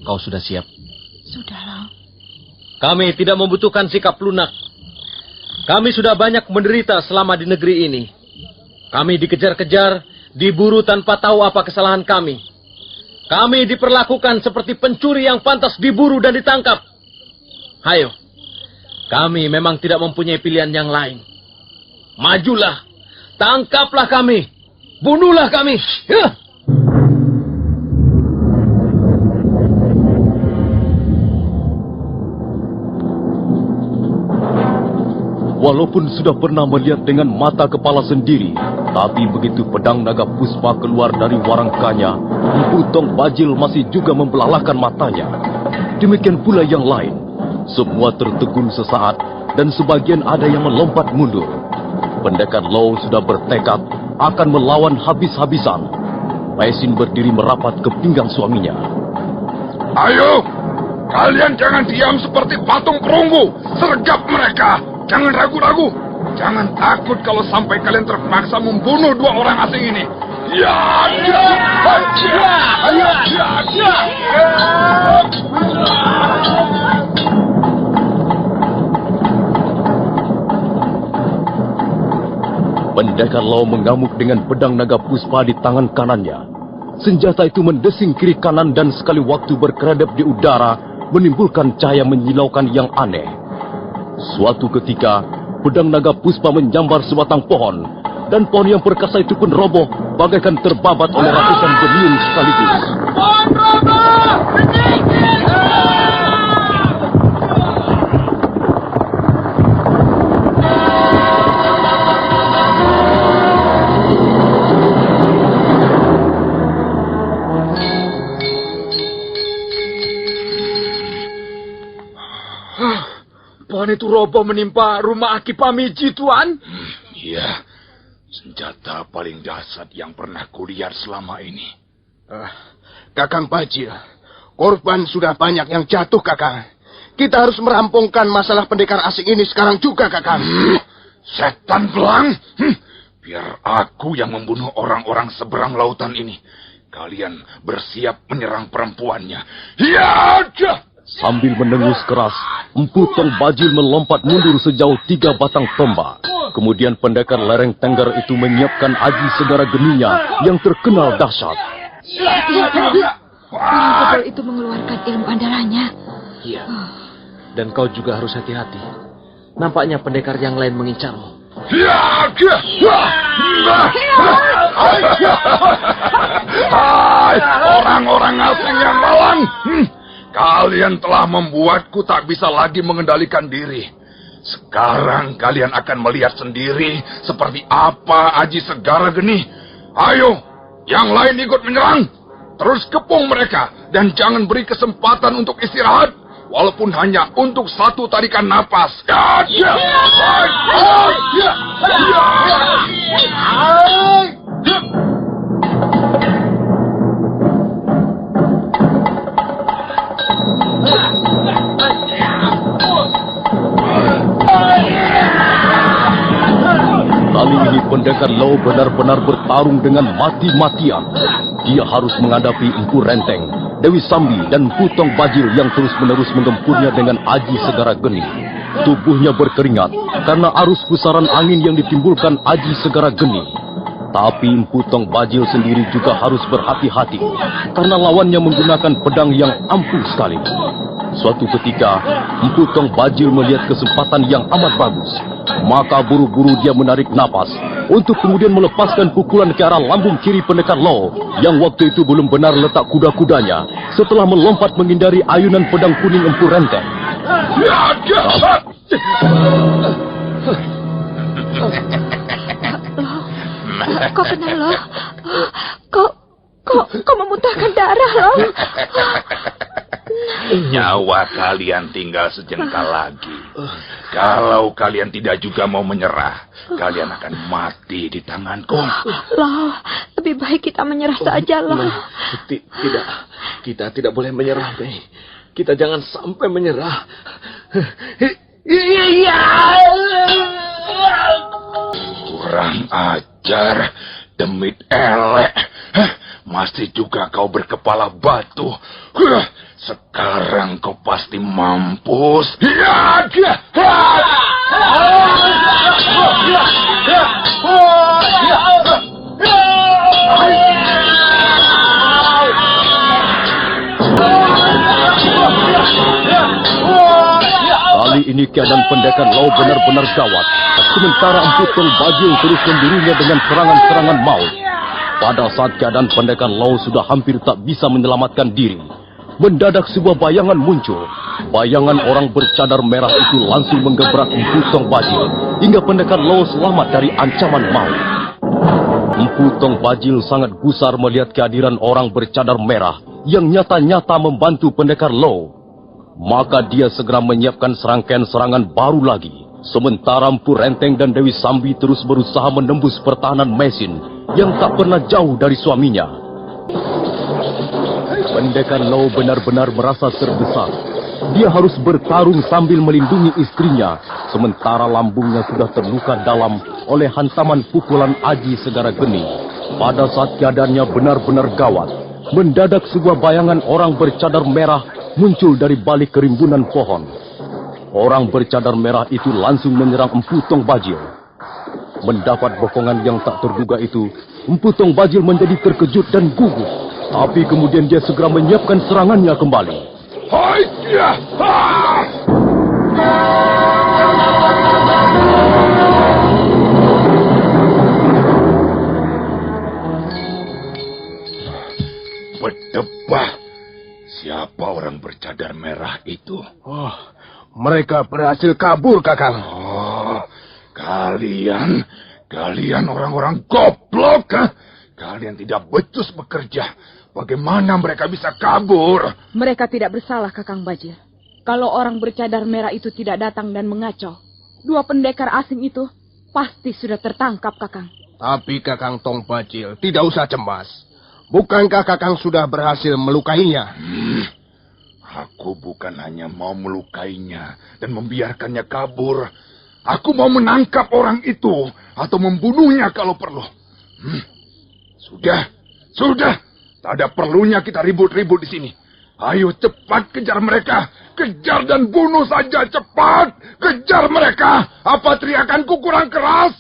kau sudah siap? Sudah, Lau. Kami tidak membutuhkan sikap lunak. Kami sudah banyak menderita selama di negeri ini. Kami dikejar-kejar, diburu tanpa tahu apa kesalahan kami. Kami diperlakukan seperti pencuri yang pantas diburu dan ditangkap. Hayo, kami memang tidak mempunyai pilihan yang lain. Majulah, tangkaplah kami, bunuhlah kami. Walaupun sudah pernah melihat dengan mata kepala sendiri, tapi begitu pedang naga puspa keluar dari warangkanya, Empu Tong Bajil masih juga membelalakan matanya. Demikian pula yang lain. Semua tertegun sesaat dan sebagian ada yang melompat mundur. Pendekar Lo sudah bertekad akan melawan habis-habisan. Mesin berdiri merapat ke pinggang suaminya. Ayo, kalian jangan diam seperti patung perunggu. Sergap mereka. Jangan ragu-ragu. Jangan takut kalau sampai kalian terpaksa membunuh dua orang asing ini. Pendekar Lo mengamuk dengan pedang naga puspa di tangan kanannya. Senjata itu mendesing kiri kanan dan sekali waktu berkeredap di udara, menimbulkan cahaya menyilaukan yang aneh. Suatu ketika, pedang naga puspa menyambar sebatang pohon, dan pohon yang perkasa itu pun roboh, bagaikan terbabat oleh ratusan beniun sekaligus. Pohon roboh! Pohon itu roboh menimpa rumah Aki Pamiji, Tuan. Iya, senjata paling dahsyat yang pernah kulihat selama ini. Kakang Bajil, korban sudah banyak yang jatuh, Kakang. Kita harus merampungkan masalah pendekar asing ini sekarang juga, Kakang. Setan belang! Biar aku yang membunuh orang-orang seberang lautan ini. Kalian bersiap menyerang perempuannya. Ya! Sambil menengus keras, Empu Tong Bajil melompat mundur sejauh 3 batang tombak. Kemudian pendekar lereng Tengger itu menyiapkan aji segara geninya yang terkenal dahsyat. Orang kebal itu mengeluarkan ilmu andalannya. Iya. Dan kau juga harus hati-hati. Nampaknya pendekar yang lain mengincarmu. Hai, orang-orang asing yang malang! Kalian telah membuatku tak bisa lagi mengendalikan diri. Sekarang kalian akan melihat sendiri seperti apa aji segara geni. Ayo, yang lain ikut menyerang. Terus kepung mereka dan jangan beri kesempatan untuk istirahat, walaupun hanya untuk satu tarikan napas. Kali ini pendekar Lo benar-benar bertarung dengan mati-matian. Dia harus menghadapi Empu Renteng, Dewi Sambi, dan Empu Tong Bajil yang terus-menerus menggempurnya dengan aji segara geni. Tubuhnya berkeringat karena arus pusaran angin yang ditimbulkan aji segara geni. Tapi Empu Tong Bajil sendiri juga harus berhati-hati karena lawannya menggunakan pedang yang ampuh sekali. Suatu ketika, Empu Tong Bajil melihat kesempatan yang amat bagus. Maka buru-buru dia menarik napas untuk kemudian melepaskan pukulan ke arah lambung kiri pendekar Lo yang waktu itu belum benar letak kuda-kudanya setelah melompat menghindari ayunan pedang kuning Empu Renteng. Kau kenal loh? Kau memuntahkan darah loh? Nyawa kalian tinggal sejengkal lagi. Kalau kalian tidak juga mau menyerah, kalian akan mati di tanganku. Loh, lebih baik kita menyerah saja loh. Tidak, kita tidak boleh menyerah, Mei. Kita jangan sampai menyerah. Kurang ajar, demit elek. Masih juga kau berkepala batu. Sekarang kau pasti mampus. Kali ini keadaan pendekar Lau benar-benar gawat. Sementara Empu Tong Bajil terus memburunya dengan serangan-serangan maut. Pada saat keadaan pendekar Lau sudah hampir tak bisa menyelamatkan diri, mendadak sebuah bayangan muncul. Bayangan orang bercadar merah itu langsung menggebrak Empu Tong Bajil hingga pendekar Lau selamat dari ancaman maut. Empu Tong Bajil sangat gusar melihat kehadiran orang bercadar merah yang nyata-nyata membantu pendekar Lau. Maka dia segera menyiapkan serangkaian serangan baru lagi. Sementara Empu Renteng dan Dewi Sambi terus berusaha menembus pertahanan mesin yang tak pernah jauh dari suaminya. Pendekar Lau benar-benar merasa terdesak. Dia harus bertarung sambil melindungi istrinya, sementara lambungnya sudah terluka dalam oleh hantaman pukulan Aji Segara Geni. Pada saat keadaannya benar-benar gawat, mendadak sebuah bayangan orang bercadar merah muncul dari balik kerimbunan pohon. Orang bercadar merah itu langsung menyerang Empu Tong Bajil. Mendapat bokongan yang tak terduga itu, Empu Tong Bajil menjadi terkejut dan gugup. Tapi kemudian dia segera menyiapkan serangannya kembali. Berdebah. Siapa orang bercadar merah itu? Oh, mereka berhasil kabur, Kakang. Oh, kalian orang-orang goblok, ha? Kalian tidak becus bekerja. Bagaimana mereka bisa kabur? Mereka tidak bersalah, Kakang Bajil. Kalau orang bercadar merah itu tidak datang dan mengacau, dua pendekar asing itu pasti sudah tertangkap, Kakang. Tapi Kakang Tong Bajil tidak usah cemas. Bukankah Kakang sudah berhasil melukainya? Aku bukan hanya mau melukainya dan membiarkannya kabur. Aku mau menangkap orang itu atau membunuhnya kalau perlu. Sudah. Tak ada perlunya kita ribut-ribut di sini. Ayo cepat kejar mereka. Kejar dan bunuh saja cepat. Kejar mereka. Apa teriakanku kurang keras?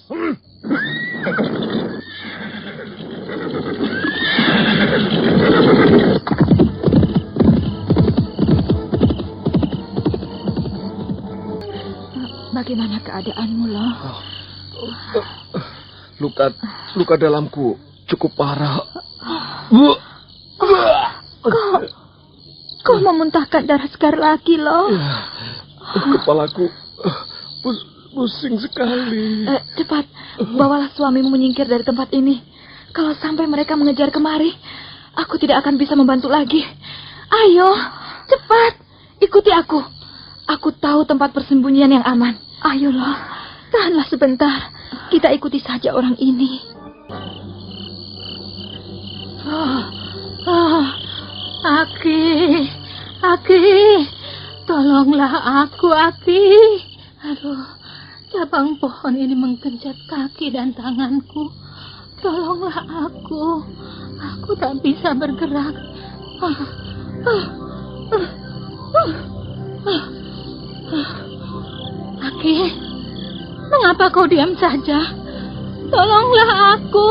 Bagaimana keadaanmu, Loh? Luka dalamku cukup parah. Kau memuntahkan darah segar lagi, Loh. Kepalaku pusing sekali. Cepat, bawalah suamimu menyingkir dari tempat ini. Kalau sampai mereka mengejar kemari, aku tidak akan bisa membantu lagi. Ayo, cepat, ikuti aku. Aku tahu tempat persembunyian yang aman. Ayolah, tahanlah sebentar. Kita ikuti saja orang ini. Aki, tolonglah aku, Aki. Aduh, cabang pohon ini menggenjat kaki dan tanganku. Tolonglah aku tak bisa bergerak. Aki, mengapa kau diam saja? Tolonglah aku.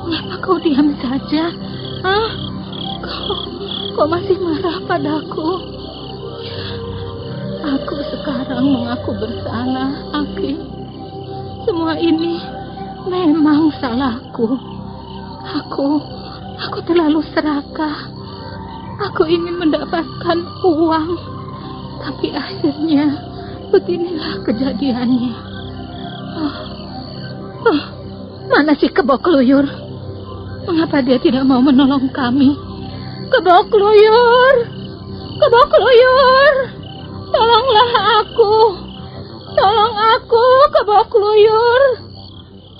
Mengapa kau diam saja? Kau masih marah padaku? Aku sekarang mengaku bersalah, Aki. Semua ini memang salahku. Aku terlalu serakah. Aku ingin mendapatkan uang, tapi akhirnya beginilah kejadiannya. Mana si Kebo Kluyur? Mengapa dia tidak mau menolong kami? Kebo Kluyur! Kebo Kluyur! Tolonglah aku! Tolong aku, Kebo Kluyur!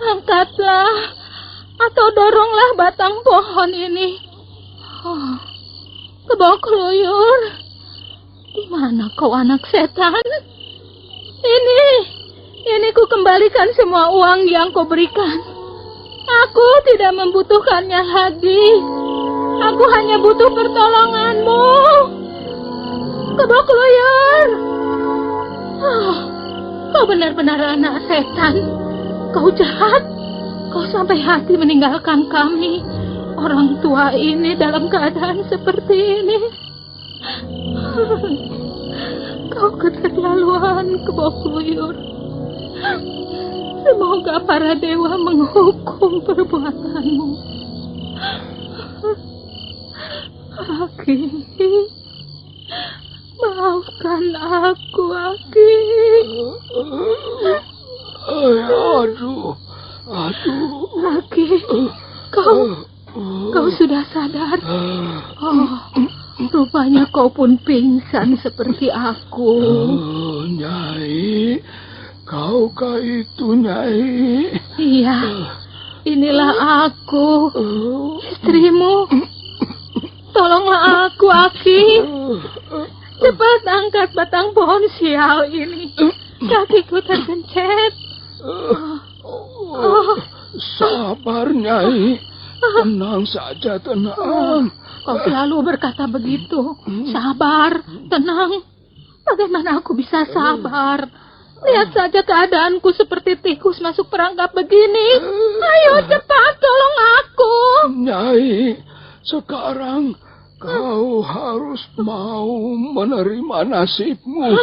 Angkatlah atau doronglah batang pohon ini. Kebo Kluyur, di mana kau anak setan? Ini ku kembalikan semua uang yang kau berikan. Aku tidak membutuhkannya lagi. Aku hanya butuh pertolonganmu. Kebo Kluyur. Kau benar-benar anak setan. Kau jahat. Kau sampai hati meninggalkan kami. Orang tua ini dalam keadaan seperti ini. Kau keterlaluan, Kebo Kluyur. Semoga para dewa menghukum perbuatanmu. Aki, maafkan aku, Aki. Aduh. Aki, kau sudah sadar? Rupanya kau pun pingsan seperti aku. Nyai, kaukah itu, Nyai? Iya, inilah aku, istrimu. Tolonglah aku, Aki. Cepat angkat batang pohon sial ini. Kakiku tergencet. Sabar, Nyai. Tenang saja, tenang. Kau selalu berkata begitu. Sabar, tenang. Bagaimana aku bisa sabar? Lihat saja keadaanku seperti tikus masuk perangkap begini. Ayo cepat tolong aku. Nyai, sekarang kau harus mau menerima nasibmu.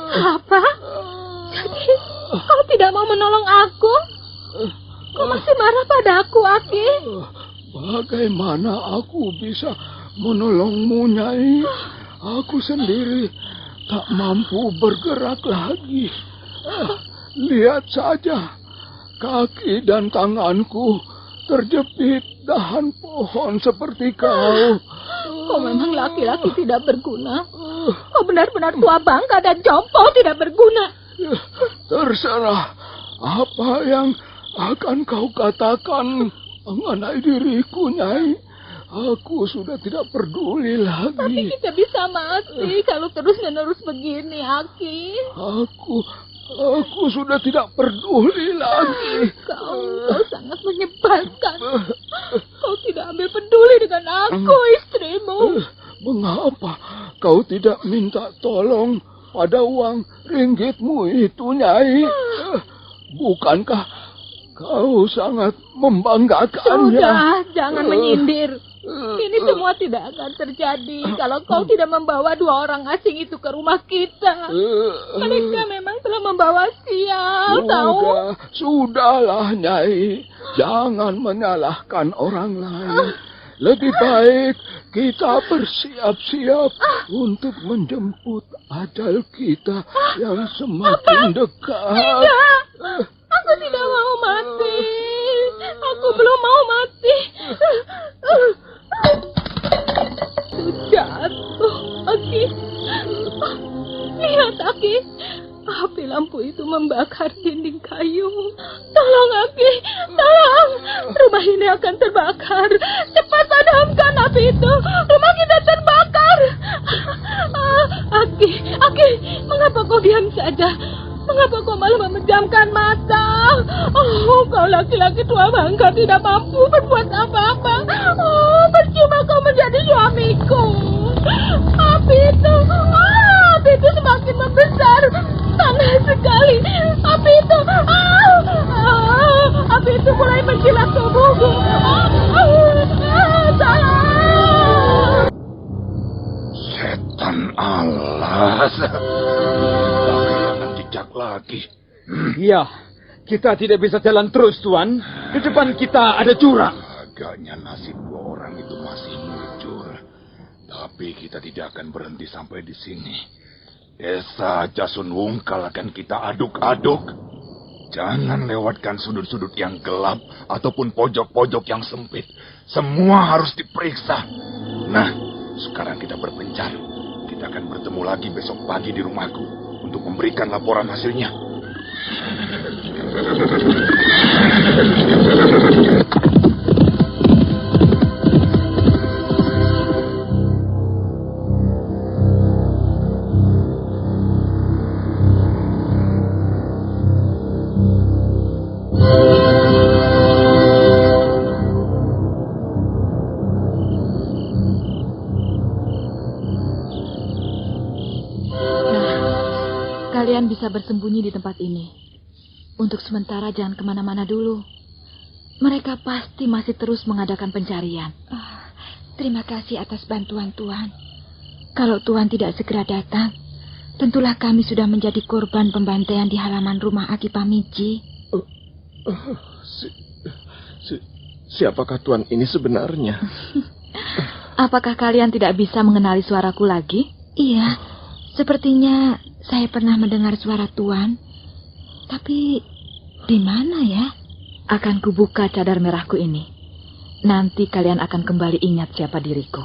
Apa? Jadi kau tidak mau menolong aku? Kau masih marah padaku, Aki? Bagaimana aku bisa menolongmu, Nyai? Aku sendiri tak mampu bergerak lagi. Lihat saja, kaki dan tanganku terjepit dahan pohon seperti kau. Kau memang laki-laki tidak berguna. Kau benar-benar tua bangka dan jompo tidak berguna. Terserah apa yang akan kau katakan mengenai diriku, Nyai. Aku sudah tidak peduli lagi. Tapi kita bisa mati kalau terus-menerus begini, Aki. Aku sudah tidak peduli lagi. Kau sangat menyebalkan. Kau tidak ambil peduli dengan aku, istrimu. Mengapa kau tidak minta tolong pada uang ringgitmu itu, Nyai? Bukankah kau sangat membanggakannya? Sudah, jangan menyindir. Ini semua tidak akan terjadi kalau kau tidak membawa 2 orang asing itu ke rumah kita. Mereka memang telah membawa sial, tahu? Sudahlah, Nyai. Jangan menyalahkan orang lain. Lebih baik kita bersiap-siap untuk menjemput ajal kita yang semakin dekat. Tidak, aku tidak mau mati. Aku belum mau mati. Jatuh, Aki. Lihat, Aki. Api lampu itu membakar dinding kayu. Tolong, Aki. Tolong. Rumah ini akan terbakar. Cepat padamkan api itu. Rumah kita terbakar. Aki. Mengapa kau diam saja? Mengapa kau malah memejamkan mata? Oh, kau laki-laki tua bangka tidak mampu berbuat apa-apa. Oh, percuma kau menjadi suamiku. Api itu semakin membesar. Panas sekali. Api itu mulai menjilat tubuhku. Tolong. Setan alas. Jejak lagi. Iya, kita tidak bisa jalan terus, Tuan. Di depan kita ada jurang. teganya nasib dua orang itu masih muncul. Tapi kita tidak akan berhenti sampai di sini. Desa Jasun Wungkal akan kita aduk-aduk. Jangan lewatkan sudut-sudut yang gelap ataupun pojok-pojok yang sempit. Semua harus diperiksa. Nah, sekarang kita berpencar. Kita akan bertemu lagi besok pagi di rumahku untuk memberikan laporan hasilnya. Kalian bisa bersembunyi di tempat ini. Untuk sementara jangan kemana-mana dulu. Mereka pasti masih terus mengadakan pencarian. Terima kasih atas bantuan Tuan. Kalau Tuan tidak segera datang, tentulah kami sudah menjadi korban pembantaian di halaman rumah Aki Pamiji. Siapakah Tuan ini sebenarnya? Apakah kalian tidak bisa mengenali suaraku lagi? Iya, sepertinya saya pernah mendengar suara Tuan. Tapi di mana ya? Akan kubuka cadar merahku ini. Nanti kalian akan kembali ingat siapa diriku.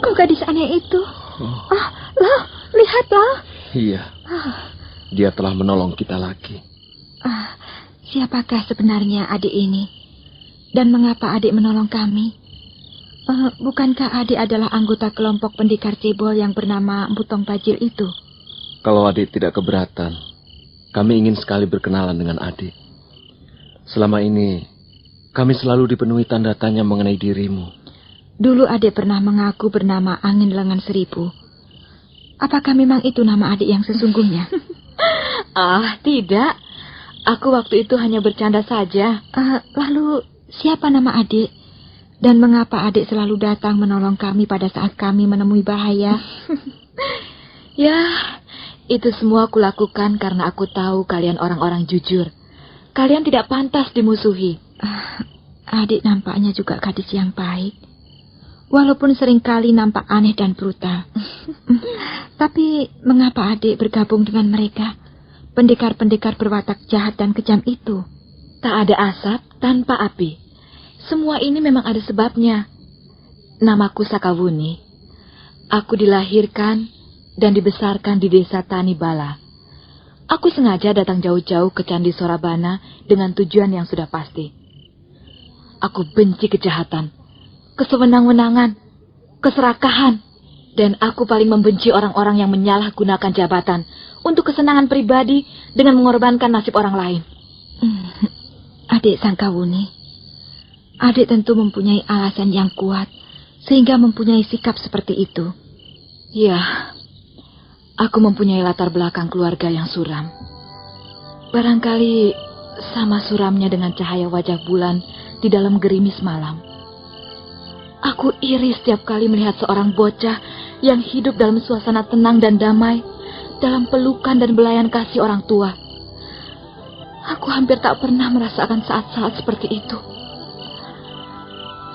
Kau gadis aneh itu. Loh, lihatlah. Iya, dia telah menolong kita lagi. Siapakah sebenarnya adik ini? Dan mengapa adik menolong kami? Bukankah adik adalah anggota kelompok pendekar cebol yang bernama Emputong Bajil itu? Kalau adik tidak keberatan, kami ingin sekali berkenalan dengan adik. Selama ini, kami selalu dipenuhi tanda tanya mengenai dirimu. Dulu adik pernah mengaku bernama Angin Lengan Seribu. Apakah memang itu nama adik yang sesungguhnya? Tidak. Aku waktu itu hanya bercanda saja. Lalu, siapa nama adik? Dan mengapa adik selalu datang menolong kami pada saat kami menemui bahaya? Ya, itu semua kulakukan karena aku tahu kalian orang-orang jujur. Kalian tidak pantas dimusuhi. Adik nampaknya juga gadis yang baik. Walaupun seringkali nampak aneh dan brutal. Tapi mengapa adik bergabung dengan mereka? Pendekar-pendekar berwatak jahat dan kejam itu. Tak ada asap tanpa api. Semua ini memang ada sebabnya. Namaku Sakawuni. Aku dilahirkan dan dibesarkan di desa Tanibala. Aku sengaja datang jauh-jauh ke Candi Sorabana dengan tujuan yang sudah pasti. Aku benci kejahatan, kesewenang-wenangan, keserakahan, dan aku paling membenci orang-orang yang menyalahgunakan jabatan untuk kesenangan pribadi dengan mengorbankan nasib orang lain. Adik Sangkawuni, adik tentu mempunyai alasan yang kuat sehingga mempunyai sikap seperti itu. Ya, aku mempunyai latar belakang keluarga yang suram. Barangkali sama suramnya dengan cahaya wajah bulan di dalam gerimis malam. Aku iri setiap kali melihat seorang bocah yang hidup dalam suasana tenang dan damai, dalam pelukan dan belayan kasih orang tua. Aku hampir tak pernah merasakan saat-saat seperti itu.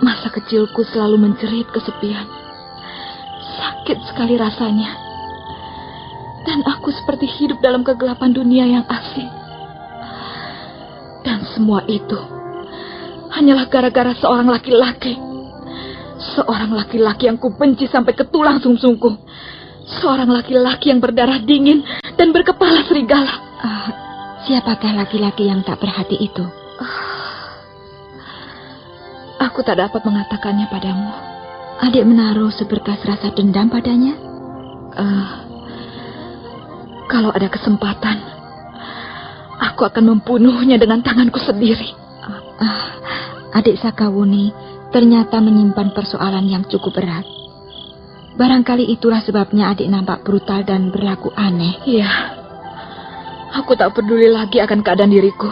Masa kecilku selalu menjerit kesepian. Sakit sekali rasanya. Dan aku seperti hidup dalam kegelapan dunia yang asing. Dan semua itu hanyalah gara-gara seorang laki-laki. Seorang laki-laki yang kubenci sampai ke tulang sumsumku. Seorang laki-laki yang berdarah dingin dan berkepala serigala. Siapakah laki-laki yang tak berhati itu? Aku tak dapat mengatakannya padamu. Adik menaruh seberkas rasa dendam padanya? Kalau ada kesempatan, aku akan membunuhnya dengan tanganku sendiri. Adik Sakawuni ternyata menyimpan persoalan yang cukup berat. Barangkali itulah sebabnya adik nampak brutal dan berlaku aneh. Iya, aku tak peduli lagi akan keadaan diriku.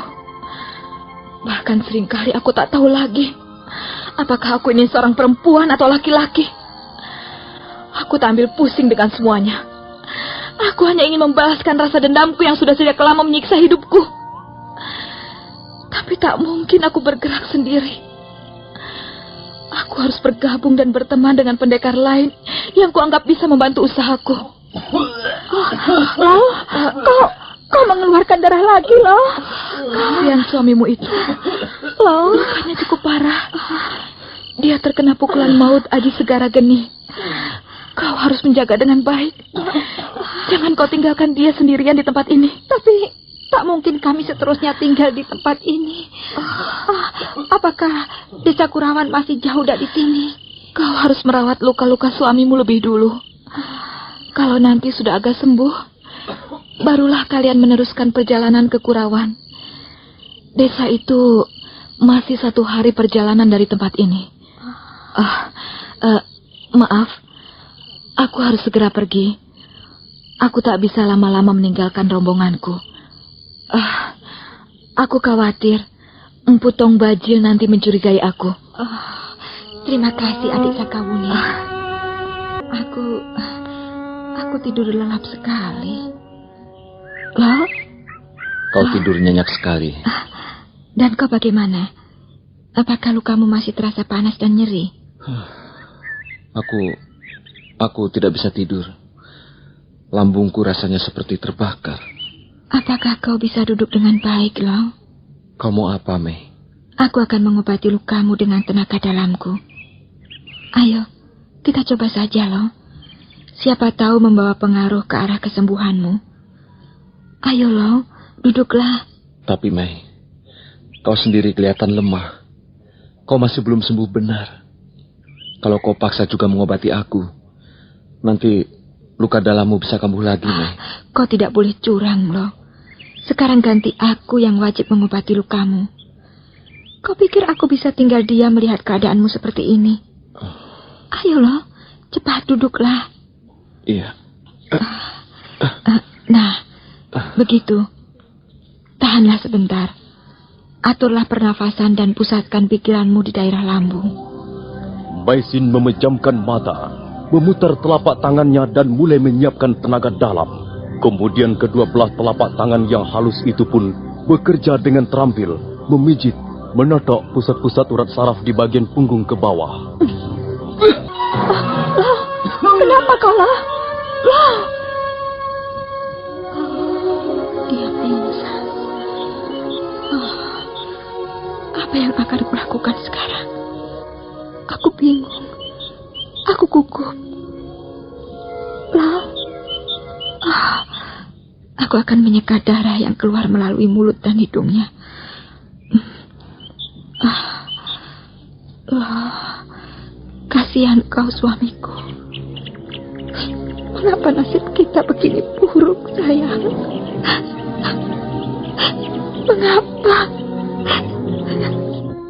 Bahkan seringkali aku tak tahu lagi apakah aku ini seorang perempuan atau laki-laki. Aku tak ambil pusing dengan semuanya. Aku hanya ingin membalaskan rasa dendamku yang sudah sejak lama menyiksa hidupku. Tapi tak mungkin aku bergerak sendiri. Aku harus bergabung dan berteman dengan pendekar lain yang kuanggap bisa membantu usahaku. Loh, kau mengeluarkan darah lagi, loh. Kasihan suamimu itu. Loh, lukanya cukup parah. Dia terkena pukulan maut Aji Segara Geni. Kau harus menjaga dengan baik. Jangan kau tinggalkan dia sendirian di tempat ini. Tapi tak mungkin kami seterusnya tinggal di tempat ini. Apakah Desa Kurawan masih jauh dari sini? Kau harus merawat luka-luka suamimu lebih dulu. Kalau nanti sudah agak sembuh, barulah kalian meneruskan perjalanan ke Kurawan. Desa itu masih 1 hari perjalanan dari tempat ini. Maaf, aku harus segera pergi. Aku tak bisa lama-lama meninggalkan rombonganku. Aku khawatir Empu Tong Bajil nanti mencurigai aku. Terima kasih adik Sakawuni. Aku tidur lelap sekali. Loh? Kau tidur nyenyak sekali. Dan kau bagaimana? Apakah lukamu masih terasa panas dan nyeri? Aku tidak bisa tidur. Lambungku rasanya seperti terbakar. Apakah kau bisa duduk dengan baik, Long? Kau mau apa, Mei? Aku akan mengobati lukamu dengan tenaga dalamku. Ayo, kita coba saja, Long. Siapa tahu membawa pengaruh ke arah kesembuhanmu. Ayo, Long, duduklah. Tapi, Mei, kau sendiri kelihatan lemah. Kau masih belum sembuh benar. Kalau kau paksa juga mengobati aku, nanti luka dalammu bisa kambuh lagi, Mei. Kau tidak boleh curang, Long. Sekarang ganti aku yang wajib mengobati lukamu. Kau pikir aku bisa tinggal diam melihat keadaanmu seperti ini? Ayo, Long, cepat duduklah. Iya. Nah, begitu. Tahanlah sebentar. Aturlah pernafasan dan pusatkan pikiranmu di daerah lambung. Maisin memejamkan mata, memutar telapak tangannya dan mulai menyiapkan tenaga dalam. Kemudian kedua belah telapak tangan yang halus itu pun bekerja dengan terampil, memijit, menotok pusat-pusat urat saraf di bagian punggung ke bawah. Kenapa kau, lah? Dia pingsan. Apa yang akan kulakukan sekarang? Aku bingung. Aku gugup. Aku akan menyeka darah yang keluar melalui mulut dan hidungnya. Kasihan kau, suamiku. Mengapa nasib kita begini buruk, sayang? Mengapa?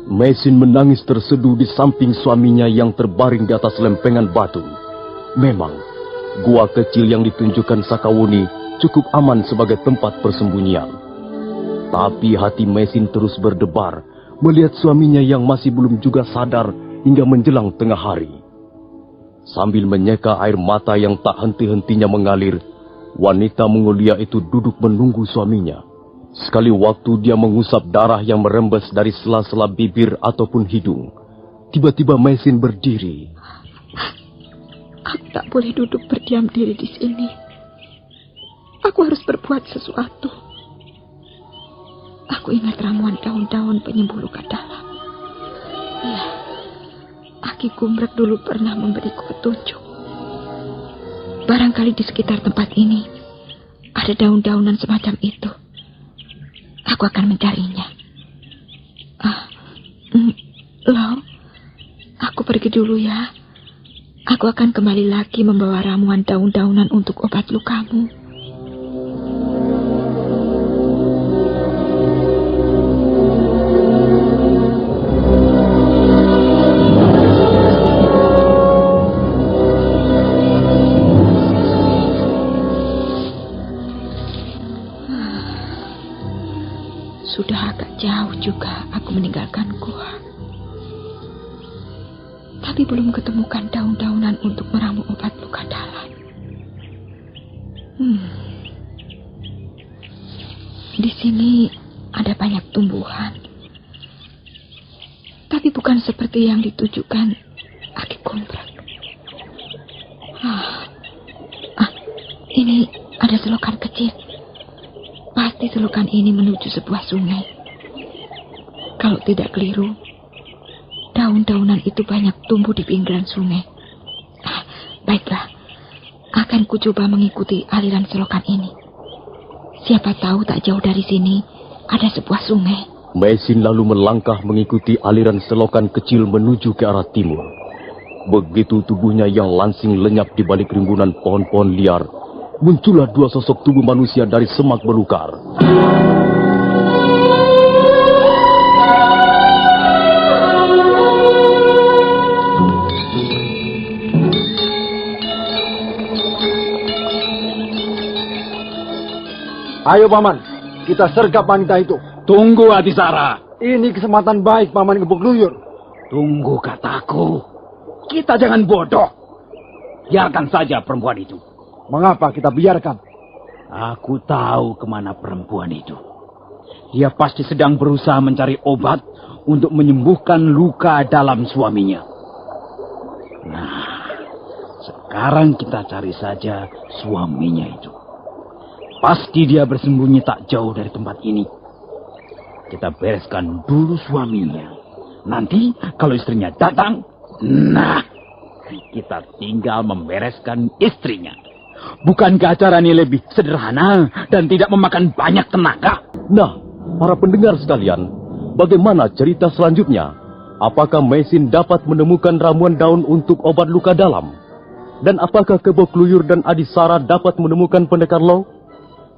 Maisin menangis terseduh di samping suaminya yang terbaring di atas lempengan batu. Memang, gua kecil yang ditunjukkan Sakawuni cukup aman sebagai tempat persembunyian. Tapi hati Maisin terus berdebar melihat suaminya yang masih belum juga sadar hingga menjelang tengah hari. Sambil menyeka air mata yang tak henti-hentinya mengalir, wanita Mongolia itu duduk menunggu suaminya. Sekali waktu dia mengusap darah yang merembes dari sela-sela bibir ataupun hidung. Tiba-tiba Maisin berdiri. Aku tak boleh duduk berdiam diri di sini. Aku harus berbuat sesuatu. Aku ingat ramuan daun-daun penyembuh luka dalam. Ya, Aki Gumrek dulu pernah memberiku petunjuk. Barangkali di sekitar tempat ini ada daun-daunan semacam itu. Aku akan mencarinya. Lo, aku pergi dulu ya. Aku akan kembali lagi membawa ramuan daun-daunan untuk obat lukamu. Sudah agak jauh juga aku meninggalkan gua. Tapi belum ketemukan daun-daunan untuk meramu obat luka dalam. Di sini ada banyak tumbuhan. Tapi bukan seperti yang ditujukan Aki Kumprak. Ini ada selokan kecil. Pasti selokan ini menuju sebuah sungai. Kalau tidak keliru, daun-daunan itu banyak tumbuh di pinggiran sungai. Baiklah, akan kucoba mengikuti aliran selokan ini. Siapa tahu tak jauh dari sini ada sebuah sungai. Mesin lalu melangkah mengikuti aliran selokan kecil menuju ke arah timur. Begitu tubuhnya yang langsing lenyap di balik rimbunan pohon-pohon liar, muncullah dua sosok tubuh manusia dari semak belukar. Ayo Paman, kita sergap wanita itu. Tunggu Adisara. Ini kesempatan baik Paman Gebuk Luyur. Tunggu kataku. Kita jangan bodoh. Biarkan saja perempuan itu. Mengapa kita biarkan? Aku tahu kemana perempuan itu. Dia pasti sedang berusaha mencari obat untuk menyembuhkan luka dalam suaminya. Nah, sekarang kita cari saja suaminya itu. Pasti dia bersembunyi tak jauh dari tempat ini. Kita bereskan dulu suaminya. Nanti kalau istrinya datang, nah, kita tinggal membereskan istrinya. Bukankah acara ini lebih sederhana dan tidak memakan banyak tenaga? Nah, para pendengar sekalian, bagaimana cerita selanjutnya? Apakah Mesin dapat menemukan ramuan daun untuk obat luka dalam? Dan apakah Gebuk Luyur dan Adisara dapat menemukan pendekar Low?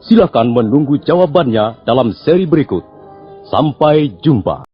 Silakan menunggu jawabannya dalam seri berikut. Sampai jumpa.